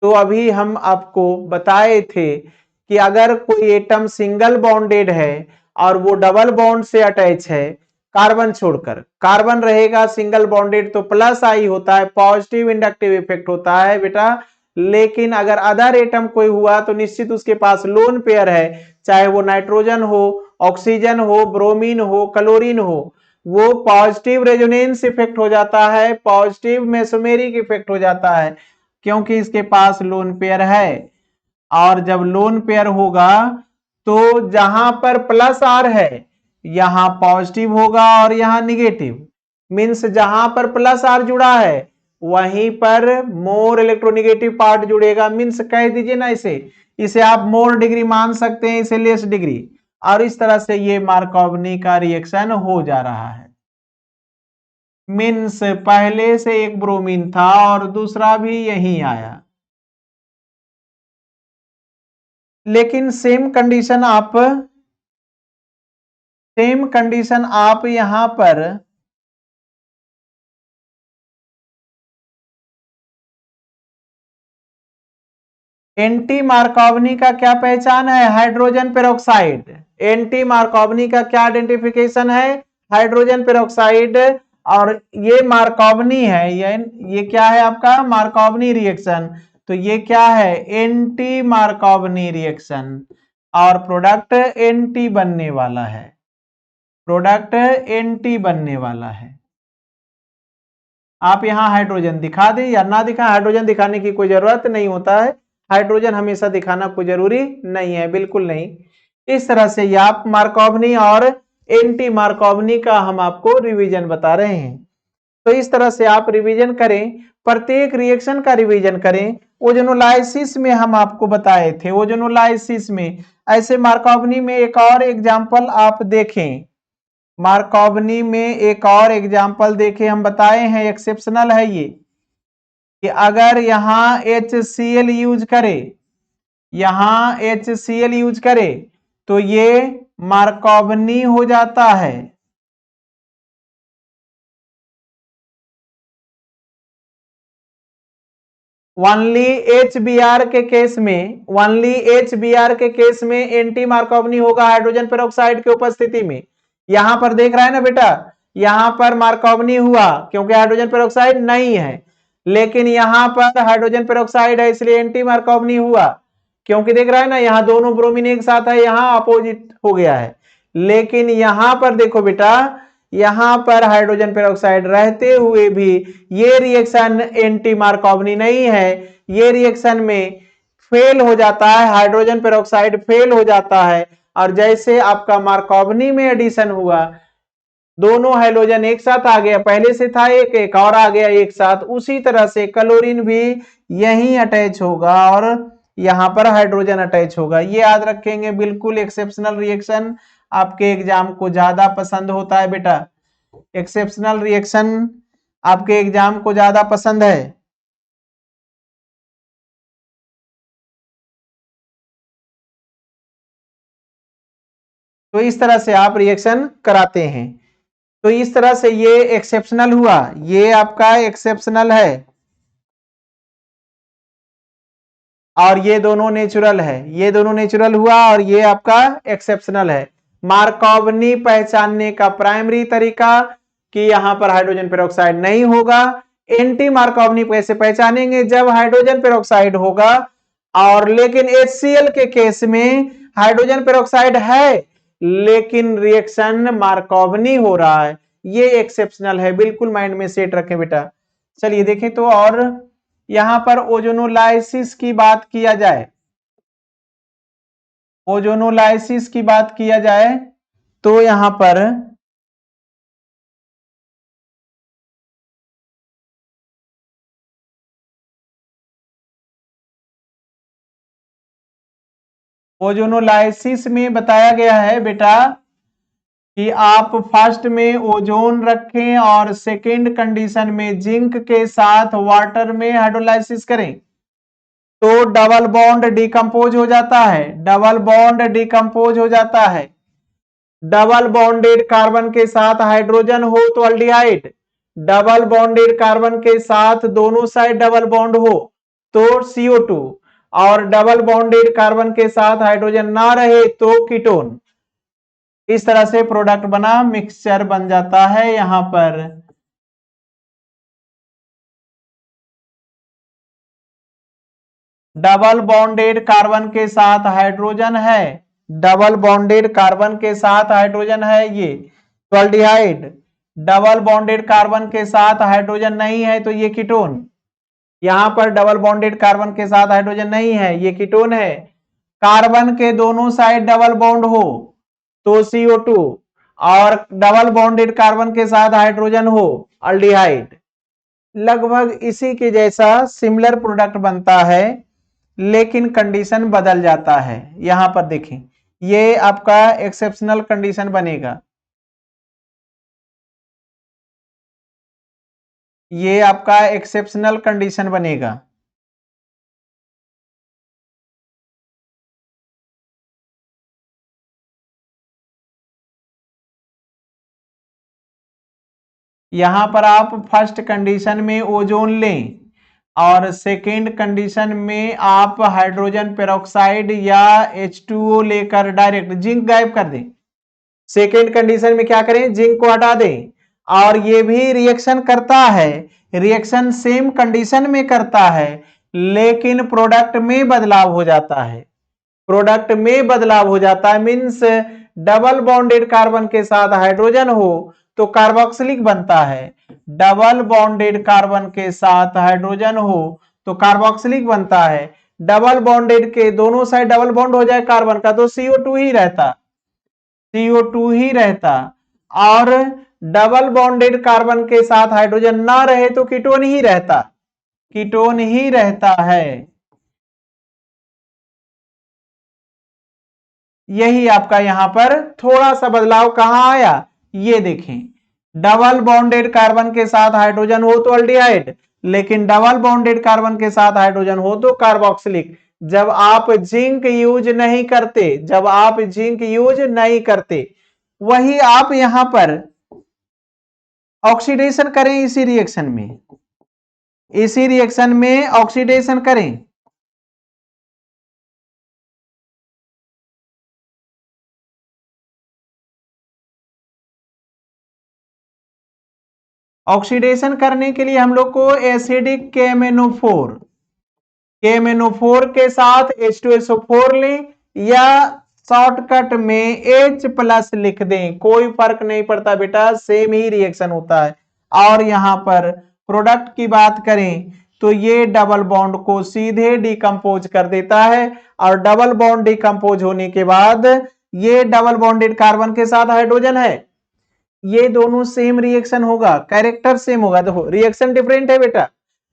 तो अभी हम आपको बताए थे कि अगर कोई एटम सिंगल बॉन्डेड है और वो डबल बॉन्ड से अटैच है, कार्बन छोड़कर, कार्बन रहेगा सिंगल बॉन्डेड तो प्लस आई होता है, पॉजिटिव इंडक्टिव इफेक्ट होता है बेटा। लेकिन अगर अदर एटम कोई हुआ तो निश्चित उसके पास लोन पेयर है, चाहे वो नाइट्रोजन हो, ऑक्सीजन हो, ब्रोमीन हो, क्लोरीन हो, वो पॉजिटिव रेजोनेंस इफेक्ट हो जाता है, पॉजिटिव मेसोमेरिक इफेक्ट हो जाता है, क्योंकि इसके पास लोन पेयर है। और जब लोन पेयर होगा तो जहां पर प्लस आर है यहां पॉजिटिव होगा और यहां निगेटिव। मींस जहां पर प्लस आर जुड़ा है वहीं पर मोर इलेक्ट्रोनिगेटिव पार्ट जुड़ेगा। मींस कह दीजिए ना, इसे इसे आप मोर डिग्री मान सकते हैं, इसे लेस डिग्री। और इस तरह से ये मार्कोवनी का रिएक्शन हो जा रहा है। मींस पहले से एक ब्रोमीन था और दूसरा भी यहीं आया, लेकिन सेम कंडीशन आप यहां पर एंटी मार्कोवनी का क्या पहचान है? Hydrogen peroxide. एंटी मार्कोवनी का क्या आइडेंटिफिकेशन है? Hydrogen peroxide. और ये मार्कोवनी है, ये क्या है आपका? Markovnikov reaction. तो ये क्या है? Anti Markovnikov reaction. और प्रोडक्ट एंटी बनने वाला है, प्रोडक्ट एंटी बनने वाला है। आप यहां हाइड्रोजन दिखा दें या ना दिखा, हाइड्रोजन दिखाने की कोई जरूरत नहीं होता है। हाइड्रोजन हमेशा दिखाना कोई जरूरी नहीं है, बिल्कुल नहीं। इस तरह से ये आप मार्कोवनी और एंटी मार्कोवनी का हम आपको रिवीजन बता रहे हैं। तो इस तरह से आप रिवीजन करें, प्रत्येक रिएक्शन का रिवीजन करें। ओजोनोलाइसिस में हम आपको बताए थे, ओजोनोलाइसिस में ऐसे मार्कोवनी में एक और एग्जाम्पल आप देखें, मार्कोवनी में एक और एग्जाम्पल देखें, हम बताए हैं एक्सेप्शनल है ये, कि अगर यहां HCl यूज करे, यहां HCl यूज करे तो ये मार्कोवनी हो जाता है। ओनली HBr के केस में, ओनली HBr के केस में एंटी मार्कोवनी होगा हाइड्रोजन पेरोक्साइड की उपस्थिति में। यहां पर देख रहा है ना बेटा, यहां पर मार्कोवनी हुआ क्योंकि हाइड्रोजन पेरोक्साइड नहीं है, लेकिन यहां पर हाइड्रोजन पेरोक्साइड है इसलिए एंटी मार्कोवनी हुआ। क्योंकि देख रहा है ना, यहाँ दोनों ब्रोमीन एक साथ है, यहाँ अपोजिट हो गया है। लेकिन यहां पर देखो बेटा, यहां पर हाइड्रोजन पेरोक्साइड रहते हुए भी ये रिएक्शन एंटी मार्कोवनी नहीं है, ये रिएक्शन में फेल हो जाता है, हाइड्रोजन पेरोक्साइड फेल हो जाता है। और जैसे आपका मार्कोवनी में एडिशन हुआ, दोनों हाइड्रोजन एक साथ आ गया, पहले से था एक, एक और आ गया एक साथ, उसी तरह से क्लोरीन भी यहीं अटैच होगा और यहां पर हाइड्रोजन अटैच होगा। ये याद रखेंगे, बिल्कुल एक्सेप्शनल रिएक्शन आपके एग्जाम को ज्यादा पसंद होता है बेटा, एक्सेप्शनल रिएक्शन आपके एग्जाम को ज्यादा पसंद है। तो इस तरह से आप रिएक्शन कराते हैं। तो इस तरह से ये एक्सेप्शनल हुआ, ये आपका एक्सेप्शनल है और ये दोनों नेचुरल है, ये दोनों नेचुरल हुआ और ये आपका एक्सेप्शनल है। मार्कोवनी पहचानने का प्राइमरी तरीका कि यहां पर हाइड्रोजन पेरोक्साइड नहीं होगा। एंटी मार्कोवनी कैसे पहचानेंगे? जब हाइड्रोजन पेरोक्साइड होगा और लेकिन HCl के केस में हाइड्रोजन पेरोक्साइड है लेकिन रिएक्शन मार्कोवनी हो रहा है, ये एक्सेप्शनल है। बिल्कुल माइंड में सेट रखें बेटा। चलिए देखें तो, और यहां पर ओजोनोलाइसिस की बात किया जाए, ओजोनोलाइसिस की बात किया जाए तो यहां पर ओजोनोलाइसिस में बताया गया है बेटा कि आप फर्स्ट में ओजोन रखें और सेकेंड कंडीशन में जिंक के साथ वाटर में हाइड्रोलाइसिस करें तो डबल बॉन्ड डिकम्पोज हो जाता है, डबल बॉन्ड डिकम्पोज हो जाता है। डबल बॉन्डेड कार्बन के साथ हाइड्रोजन हो तो अल्डिहाइड, डबल बॉन्डेड कार्बन के साथ दोनों साइड डबल बॉन्ड हो तो CO2, और डबल बॉन्डेड कार्बन के साथ हाइड्रोजन ना रहे तो कीटोन। इस तरह से प्रोडक्ट बना, मिक्सचर बन जाता है। यहां पर डबल बॉन्डेड कार्बन के साथ हाइड्रोजन है, डबल बॉन्डेड कार्बन के साथ हाइड्रोजन है ये तो अल्डिहाइड, डबल बॉन्डेड कार्बन के साथ हाइड्रोजन नहीं है तो ये कीटोन। यहां पर डबल बॉन्डेड कार्बन के साथ हाइड्रोजन नहीं है, ये कीटोन है। कार्बन के दोनों साइड डबल बॉन्ड हो तो CO2, और डबल बॉन्डेड कार्बन के साथ हाइड्रोजन हो अल्डिहाइड। लगभग इसी के जैसा सिमिलर प्रोडक्ट बनता है लेकिन कंडीशन बदल जाता है। यहां पर देखें, ये आपका एक्सेप्शनल कंडीशन बनेगा, ये आपका एक्सेप्शनल कंडीशन बनेगा। यहां पर आप फर्स्ट कंडीशन में ओजोन लें और सेकेंड कंडीशन में आप हाइड्रोजन पेरोक्साइड या H2O लेकर डायरेक्ट जिंक गायब कर दें। सेकेंड कंडीशन में क्या करें? जिंक को हटा दें, और ये भी रिएक्शन करता है, रिएक्शन सेम कंडीशन में करता है लेकिन प्रोडक्ट में बदलाव हो जाता है, प्रोडक्ट में बदलाव हो जाता है। मींस डबल बॉन्डेड कार्बन के साथ हाइड्रोजन हो तो कार्बोक्सिलिक बनता है, डबल बॉन्डेड कार्बन के साथ हाइड्रोजन हो तो कार्बोक्सिलिक बनता है। डबल बॉन्डेड के दोनों साइड डबल बॉन्ड हो जाए कार्बन का तो CO2 ही रहता, CO2 ही रहता। और डबल बॉन्डेड कार्बन के साथ हाइड्रोजन ना रहे तो कीटोन ही रहता, कीटोन ही रहता है। यही आपका यहां पर थोड़ा सा बदलाव कहां आया, ये देखें, डबल बॉन्डेड कार्बन के साथ हाइड्रोजन हो तो अल्डिहाइड, लेकिन डबल बॉन्डेड कार्बन के साथ हाइड्रोजन हो तो कार्बोक्सिलिक। जब आप जिंक यूज नहीं करते, जब आप जिंक यूज नहीं करते, वही आप यहां पर ऑक्सीडेशन करें इसी रिएक्शन में, इसी रिएक्शन में ऑक्सीडेशन करें, ऑक्सीडेशन करने के लिए हम लोग को एसिडिक KMnO4 के साथ H2SO4 लें या शॉर्टकट में H+ लिख दें, कोई फर्क नहीं पड़ता बेटा, सेम ही रिएक्शन होता है। और यहां पर प्रोडक्ट की बात करें तो ये डबल बॉन्ड को सीधे डिकम्पोज कर देता है और डबल बॉन्ड डिकम्पोज होने के बाद ये डबल बॉन्डेड कार्बन के साथ हाइड्रोजन है, ये दोनों सेम रिएक्शन होगा, कैरेक्टर सेम होगा। देखो रिएक्शन डिफरेंट है बेटा,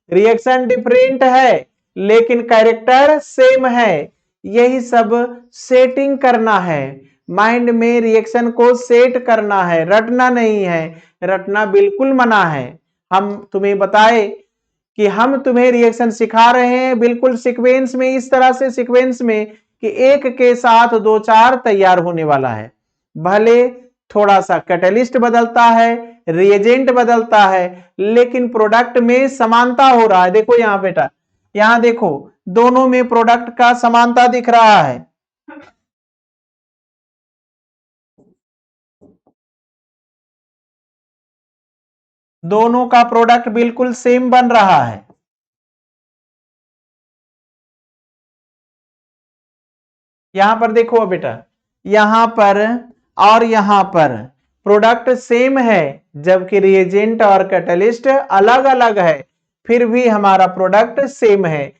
रिएक्शन डिफरेंट है लेकिन कैरेक्टर सेम है। यही सब सेटिंग करना है, माइंड में रिएक्शन को सेट करना है, रटना नहीं है, रटना बिल्कुल मना है। हम तुम्हें बताए कि हम तुम्हें रिएक्शन सिखा रहे हैं बिल्कुल सीक्वेंस में, इस तरह से सीक्वेंस में कि एक के साथ 2-4 तैयार होने वाला है। भले थोड़ा सा कैटलिस्ट बदलता है, रिएजेंट बदलता है, लेकिन प्रोडक्ट में समानता हो रहा है। देखो यहां बेटा, यहां देखो दोनों में प्रोडक्ट का समानता दिख रहा है। दोनों का प्रोडक्ट बिल्कुल सेम बन रहा है। यहां पर देखो बेटा, यहां पर और यहां पर प्रोडक्ट सेम है जबकि रिएजेंट और कैटलिस्ट अलग अलग है, फिर भी हमारा प्रोडक्ट सेम है।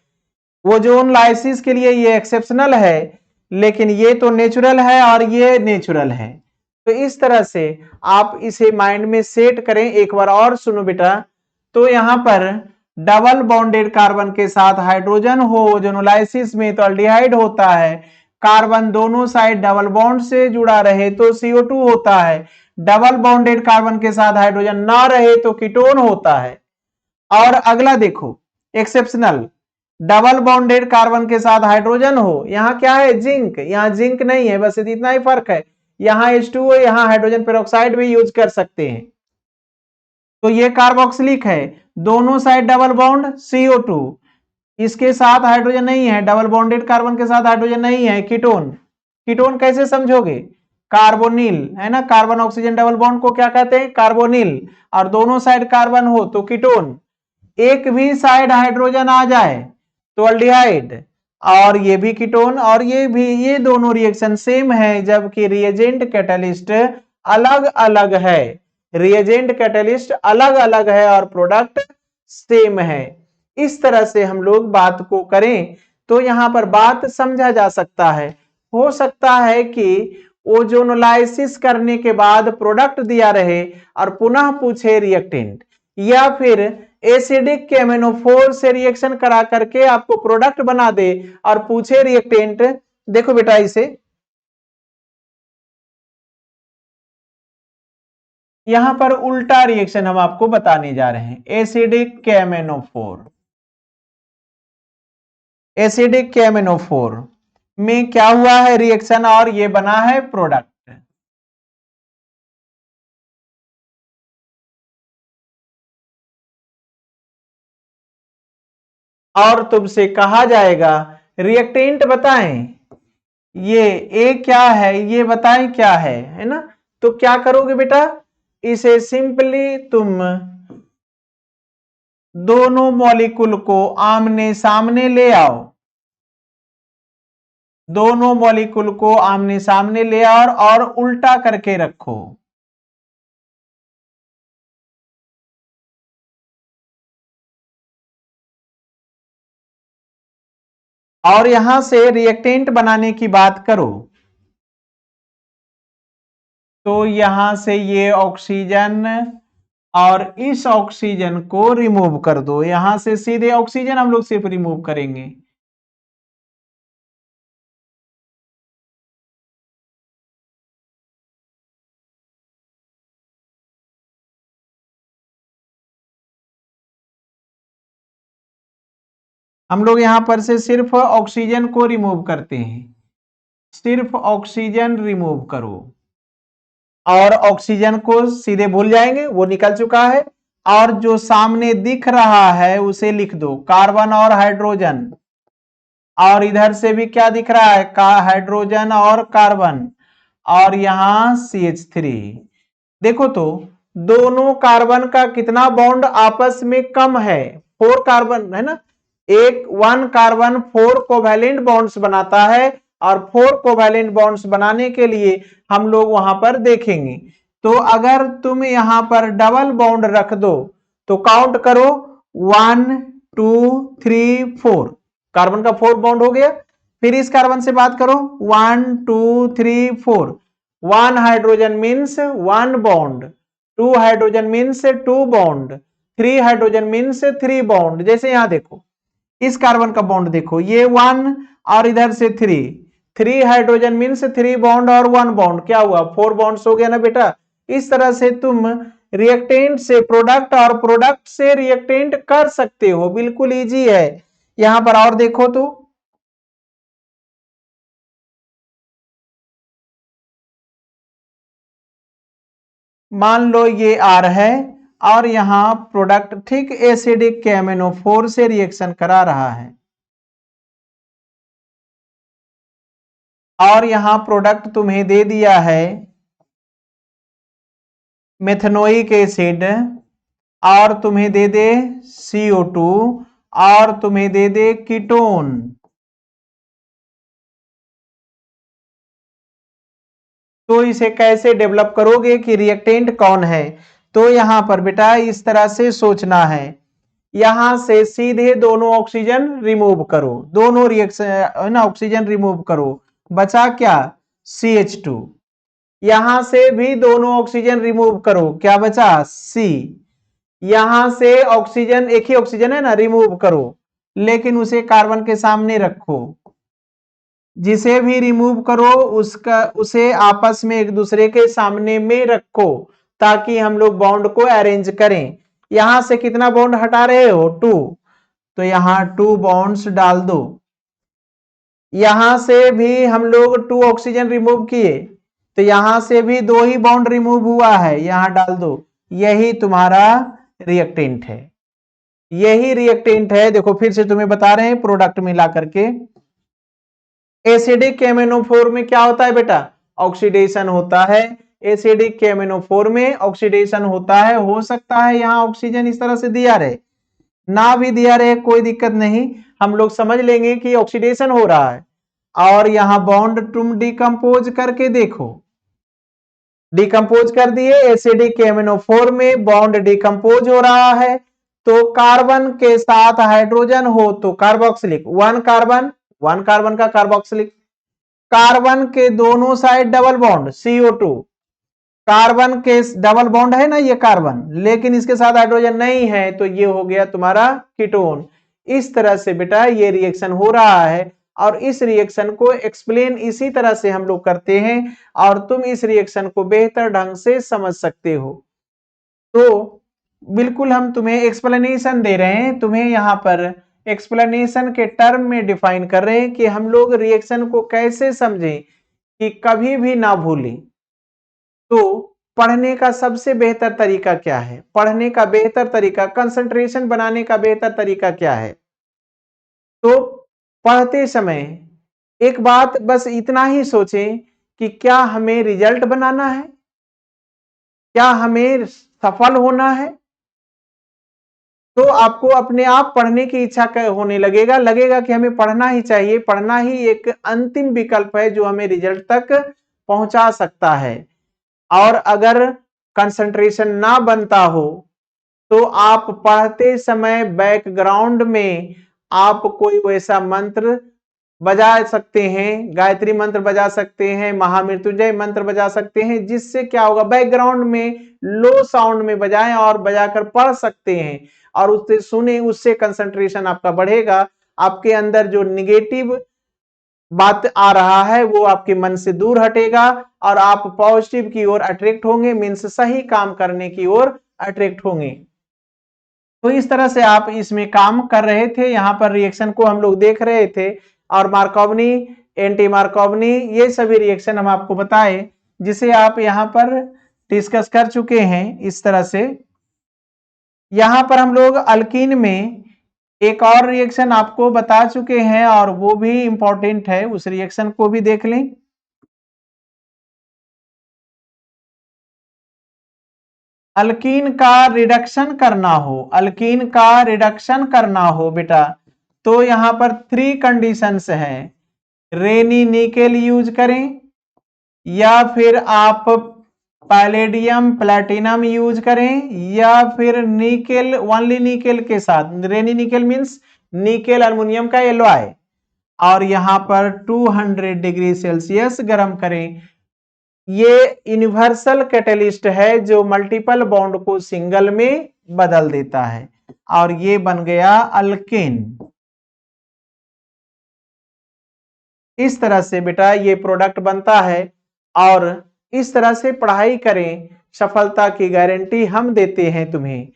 ओजोन लाइसिस के लिए ये एक्सेप्शनल है लेकिन ये तो नेचुरल है और ये नेचुरल है। तो इस तरह से आप इसे माइंड में सेट करें। एक बार और सुनो बेटा, तो यहां पर डबल बॉन्डेड कार्बन के साथ हाइड्रोजन हो ओजोनोलाइसिस में तो अल्डिहाइड होता है, कार्बन दोनों साइड डबल बॉन्ड से जुड़ा रहे तो CO2 होता है, डबल बॉन्डेड कार्बन के साथ हाइड्रोजन ना रहे तो कीटोन होता है। और अगला देखो एक्सेप्शनल, डबल बॉन्डेड कार्बन के साथ हाइड्रोजन हो, यहां क्या है जिंक, यहां जिंक नहीं है, बस इतना ही फर्क है, यहां H2O, यहां हाइड्रोजन पेरोक्साइड भी यूज कर सकते हैं। तो ये कार्बोक्सिलिक है, दोनों साइड डबल बॉन्ड CO2, इसके साथ हाइड्रोजन नहीं है, डबल बॉन्डेड कार्बन के साथ हाइड्रोजन नहीं है, कीटोन। कीटोन कैसे समझोगे, कार्बोनिल है ना, कार्बन ऑक्सीजन डबल बॉन्ड को क्या कहते हैं, कार्बोनिल। और दोनों साइड कार्बन हो तो कीटोन, एक भी साइड हाइड्रोजन आ जाए तो अल्डिहाइड, और ये भी कीटोन और ये भी, ये दोनों रिएक्शन सेम है जबकि रिएजेंट कैटलिस्ट अलग अलग है, रिएजेंट कैटलिस्ट अलग अलग है और प्रोडक्ट सेम है। इस तरह से हम लोग बात को करें तो यहां पर बात समझा जा सकता है। हो सकता है कि ओजोनोलाइसिस करने के बाद प्रोडक्ट दिया रहे और पुनः पूछे रिएक्टेंट, या फिर एसिडिक KMnO4 से रिएक्शन करा करके आपको प्रोडक्ट बना दे और पूछे रिएक्टेंट। देखो बेटा इसे, यहां पर उल्टा रिएक्शन हम आपको बताने जा रहे हैं। एसिडिक KMnO4 में क्या हुआ है रिएक्शन और ये बना है प्रोडक्ट। और तुमसे कहा जाएगा रिएक्टेंट बताएं, ये ए क्या है ये बताएं क्या है ना। तो क्या करोगे बेटा, इसे सिंपली तुम दोनों मॉलिक्यूल को आमने सामने ले आओ, दोनों मॉलिक्यूल को आमने सामने ले आओ और उल्टा करके रखो। और यहां से रिएक्टेंट बनाने की बात करो तो यहां से ये ऑक्सीजन और इस ऑक्सीजन को रिमूव कर दो, यहां से सीधे ऑक्सीजन हम लोग सिर्फ रिमूव करेंगे। हम लोग यहां पर से सिर्फ ऑक्सीजन को रिमूव करते हैं, सिर्फ ऑक्सीजन रिमूव करो और ऑक्सीजन को सीधे भूल जाएंगे, वो निकल चुका है। और जो सामने दिख रहा है उसे लिख दो, कार्बन और हाइड्रोजन। और इधर से भी क्या दिख रहा है, हाइड्रोजन और कार्बन, और यहां CH3। देखो तो दोनों कार्बन का कितना बॉन्ड आपस में कम है, 4 कार्बन है ना। एक 1 कार्बन 4 कोवैलेंट बॉन्ड्स बनाता है, और 4 कोवैलेंट बॉन्ड्स बनाने के लिए हम लोग वहां पर देखेंगे। तो अगर तुम यहां पर डबल बॉन्ड रख दो तो काउंट करो, 1 2 3 4, कार्बन का 4 बॉन्ड हो गया। फिर इस कार्बन से बात करो, 1 2 3 4, 1 hydrogen means 1 bond, 2 hydrogen means 2 bond, 3 hydrogen means 3 bond. जैसे यहां देखो इस कार्बन का बॉन्ड देखो, ये 1 और इधर से 3 हाइड्रोजन मीन्स 3 बॉन्ड और 1 बॉन्ड, क्या हुआ, 4 बॉन्ड्स हो गया ना बेटा। इस तरह से तुम रिएक्टेंट से प्रोडक्ट और प्रोडक्ट से रिएक्टेंट कर सकते हो, बिल्कुल इजी है। यहां पर और देखो तो मान लो ये R है और यहां प्रोडक्ट ठीक एसिडिक KMnO4 से रिएक्शन करा रहा है, और यहां प्रोडक्ट तुम्हें दे दिया है मेथनोइक एसिड, और तुम्हें दे दे CO2, और तुम्हें दे दे कीटोन। तो इसे कैसे डेवलप करोगे कि रिएक्टेंट कौन है। तो यहां पर बेटा इस तरह से सोचना है, यहां से सीधे दोनों ऑक्सीजन रिमूव करो, दोनों रिएक्शन ना ऑक्सीजन रिमूव करो, बचा क्या, CH2। यहां से भी दोनों ऑक्सीजन रिमूव करो, क्या बचा, C। यहां से ऑक्सीजन, एक ही ऑक्सीजन है ना, रिमूव करो, लेकिन उसे कार्बन के सामने रखो। जिसे भी रिमूव करो उसका उसे आपस में एक दूसरे के सामने में रखो, ताकि हम लोग बॉन्ड को अरेंज करें। यहां से कितना बॉन्ड हटा रहे हो, 2, तो यहां 2 बॉन्ड्स डाल दो। यहां से भी हम लोग 2 ऑक्सीजन रिमूव किए, तो यहां से भी 2 ही बॉन्ड रिमूव हुआ है, यहां डाल दो। यही तुम्हारा रिएक्टेंट है, यही रिएक्टेंट है। देखो फिर से तुम्हें बता रहे हैं प्रोडक्ट मिला करके। एसिडिक KMnO4 में क्या होता है बेटा, ऑक्सीडेशन होता है। एसिडिक KMnO4 में ऑक्सीडेशन होता है। हो सकता है यहां ऑक्सीजन इस तरह से दिया रहे, ना भी दिया रहे कोई दिक्कत नहीं, हम लोग समझ लेंगे कि ऑक्सीडेशन हो रहा है। और यहां बॉन्ड तुम डिकम्पोज करके देखो, डिकम्पोज कर दिए, एसिडिक KMnO4 में बॉन्ड डिकम्पोज हो रहा है। तो कार्बन के साथ हाइड्रोजन हो तो कार्बोक्सिलिक, 1 कार्बन का कार्बोक्सिलिक। कार्बन के दोनों side double bond, CO2। Carbon के डबल बॉन्ड है ना ये कार्बन, लेकिन इसके साथ हाइड्रोजन नहीं है, तो ये हो गया तुम्हारा कीटोन। इस तरह से बेटा ये रिएक्शन हो रहा है, और इस रिएक्शन को एक्सप्लेन इसी तरह से हम लोग करते हैं, और तुम इस रिएक्शन को बेहतर ढंग से समझ सकते हो। तो बिल्कुल हम तुम्हें एक्सप्लेनेशन दे रहे हैं, तुम्हें यहां पर एक्सप्लेनेशन के टर्म में डिफाइन कर रहे हैं कि हम लोग रिएक्शन को कैसे समझें कि कभी भी ना भूलें। तो पढ़ने का सबसे बेहतर तरीका क्या है, पढ़ने का बेहतर तरीका, कंसंट्रेशन बनाने का बेहतर तरीका क्या है। तो पढ़ते समय एक बात बस इतना ही सोचें कि क्या हमें रिजल्ट बनाना है, क्या हमें सफल होना है। तो आपको अपने आप पढ़ने की इच्छा होने लगेगा कि हमें पढ़ना ही चाहिए, पढ़ना ही एक अंतिम विकल्प है जो हमें रिजल्ट तक पहुंचा सकता है। और अगर कंसंट्रेशन ना बनता हो तो आप पढ़ते समय बैकग्राउंड में आप कोई वैसा मंत्र बजा सकते हैं, गायत्री मंत्र बजा सकते हैं, महामृत्युंजय मंत्र बजा सकते हैं, जिससे क्या होगा, बैकग्राउंड में लो साउंड में बजाएं और बजाकर पढ़ सकते हैं, और उससे सुने, उससे कंसंट्रेशन आपका बढ़ेगा। आपके अंदर जो निगेटिव बात आ रहा है वो आपके मन से दूर हटेगा, और आप पॉजिटिव की ओर अट्रैक्ट होंगे, मीन्स सही काम करने की ओर अट्रैक्ट होंगे। तो इस तरह से आप इसमें काम कर रहे थे, यहां पर रिएक्शन को हम लोग देख रहे थे, और मार्कोवनी, एंटी मार्कोवनी, ये सभी रिएक्शन हम आपको बताए, जिसे आप यहां पर डिस्कस कर चुके हैं इस तरह से। यहां पर हम लोग अल्कीन में एक और रिएक्शन आपको बता चुके हैं और वो भी इंपॉर्टेंट है, उस रिएक्शन को भी देख लें। अल्कीन का रिडक्शन करना हो, अल्कीन का रिडक्शन करना हो बेटा, तो यहां पर 3 कंडीशंस हैं। रेनी निकेल यूज करें, या फिर आप पैलेडियम प्लैटिनम यूज करें, या फिर निकेल, ओनली निकेल के साथ, रेनी निकेल मींस निकेल अल्युमिनियम का एलॉय, और यहां पर 200 डिग्री सेल्सियस गर्म करें। ये यूनिवर्सल कैटलिस्ट है जो मल्टीपल बॉन्ड को सिंगल में बदल देता है, और ये बन गया अल्केन। इस तरह से बेटा ये प्रोडक्ट बनता है, और इस तरह से पढ़ाई करें, सफलता की गारंटी हम देते हैं तुम्हें।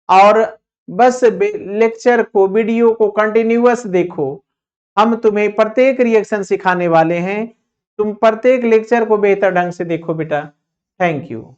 और बस लेक्चर को, वीडियो को कंटिन्यूअस देखो, हम तुम्हें प्रत्येक रिएक्शन सिखाने वाले हैं, तुम प्रत्येक लेक्चर को बेहतर ढंग से देखो बेटा। Thank you.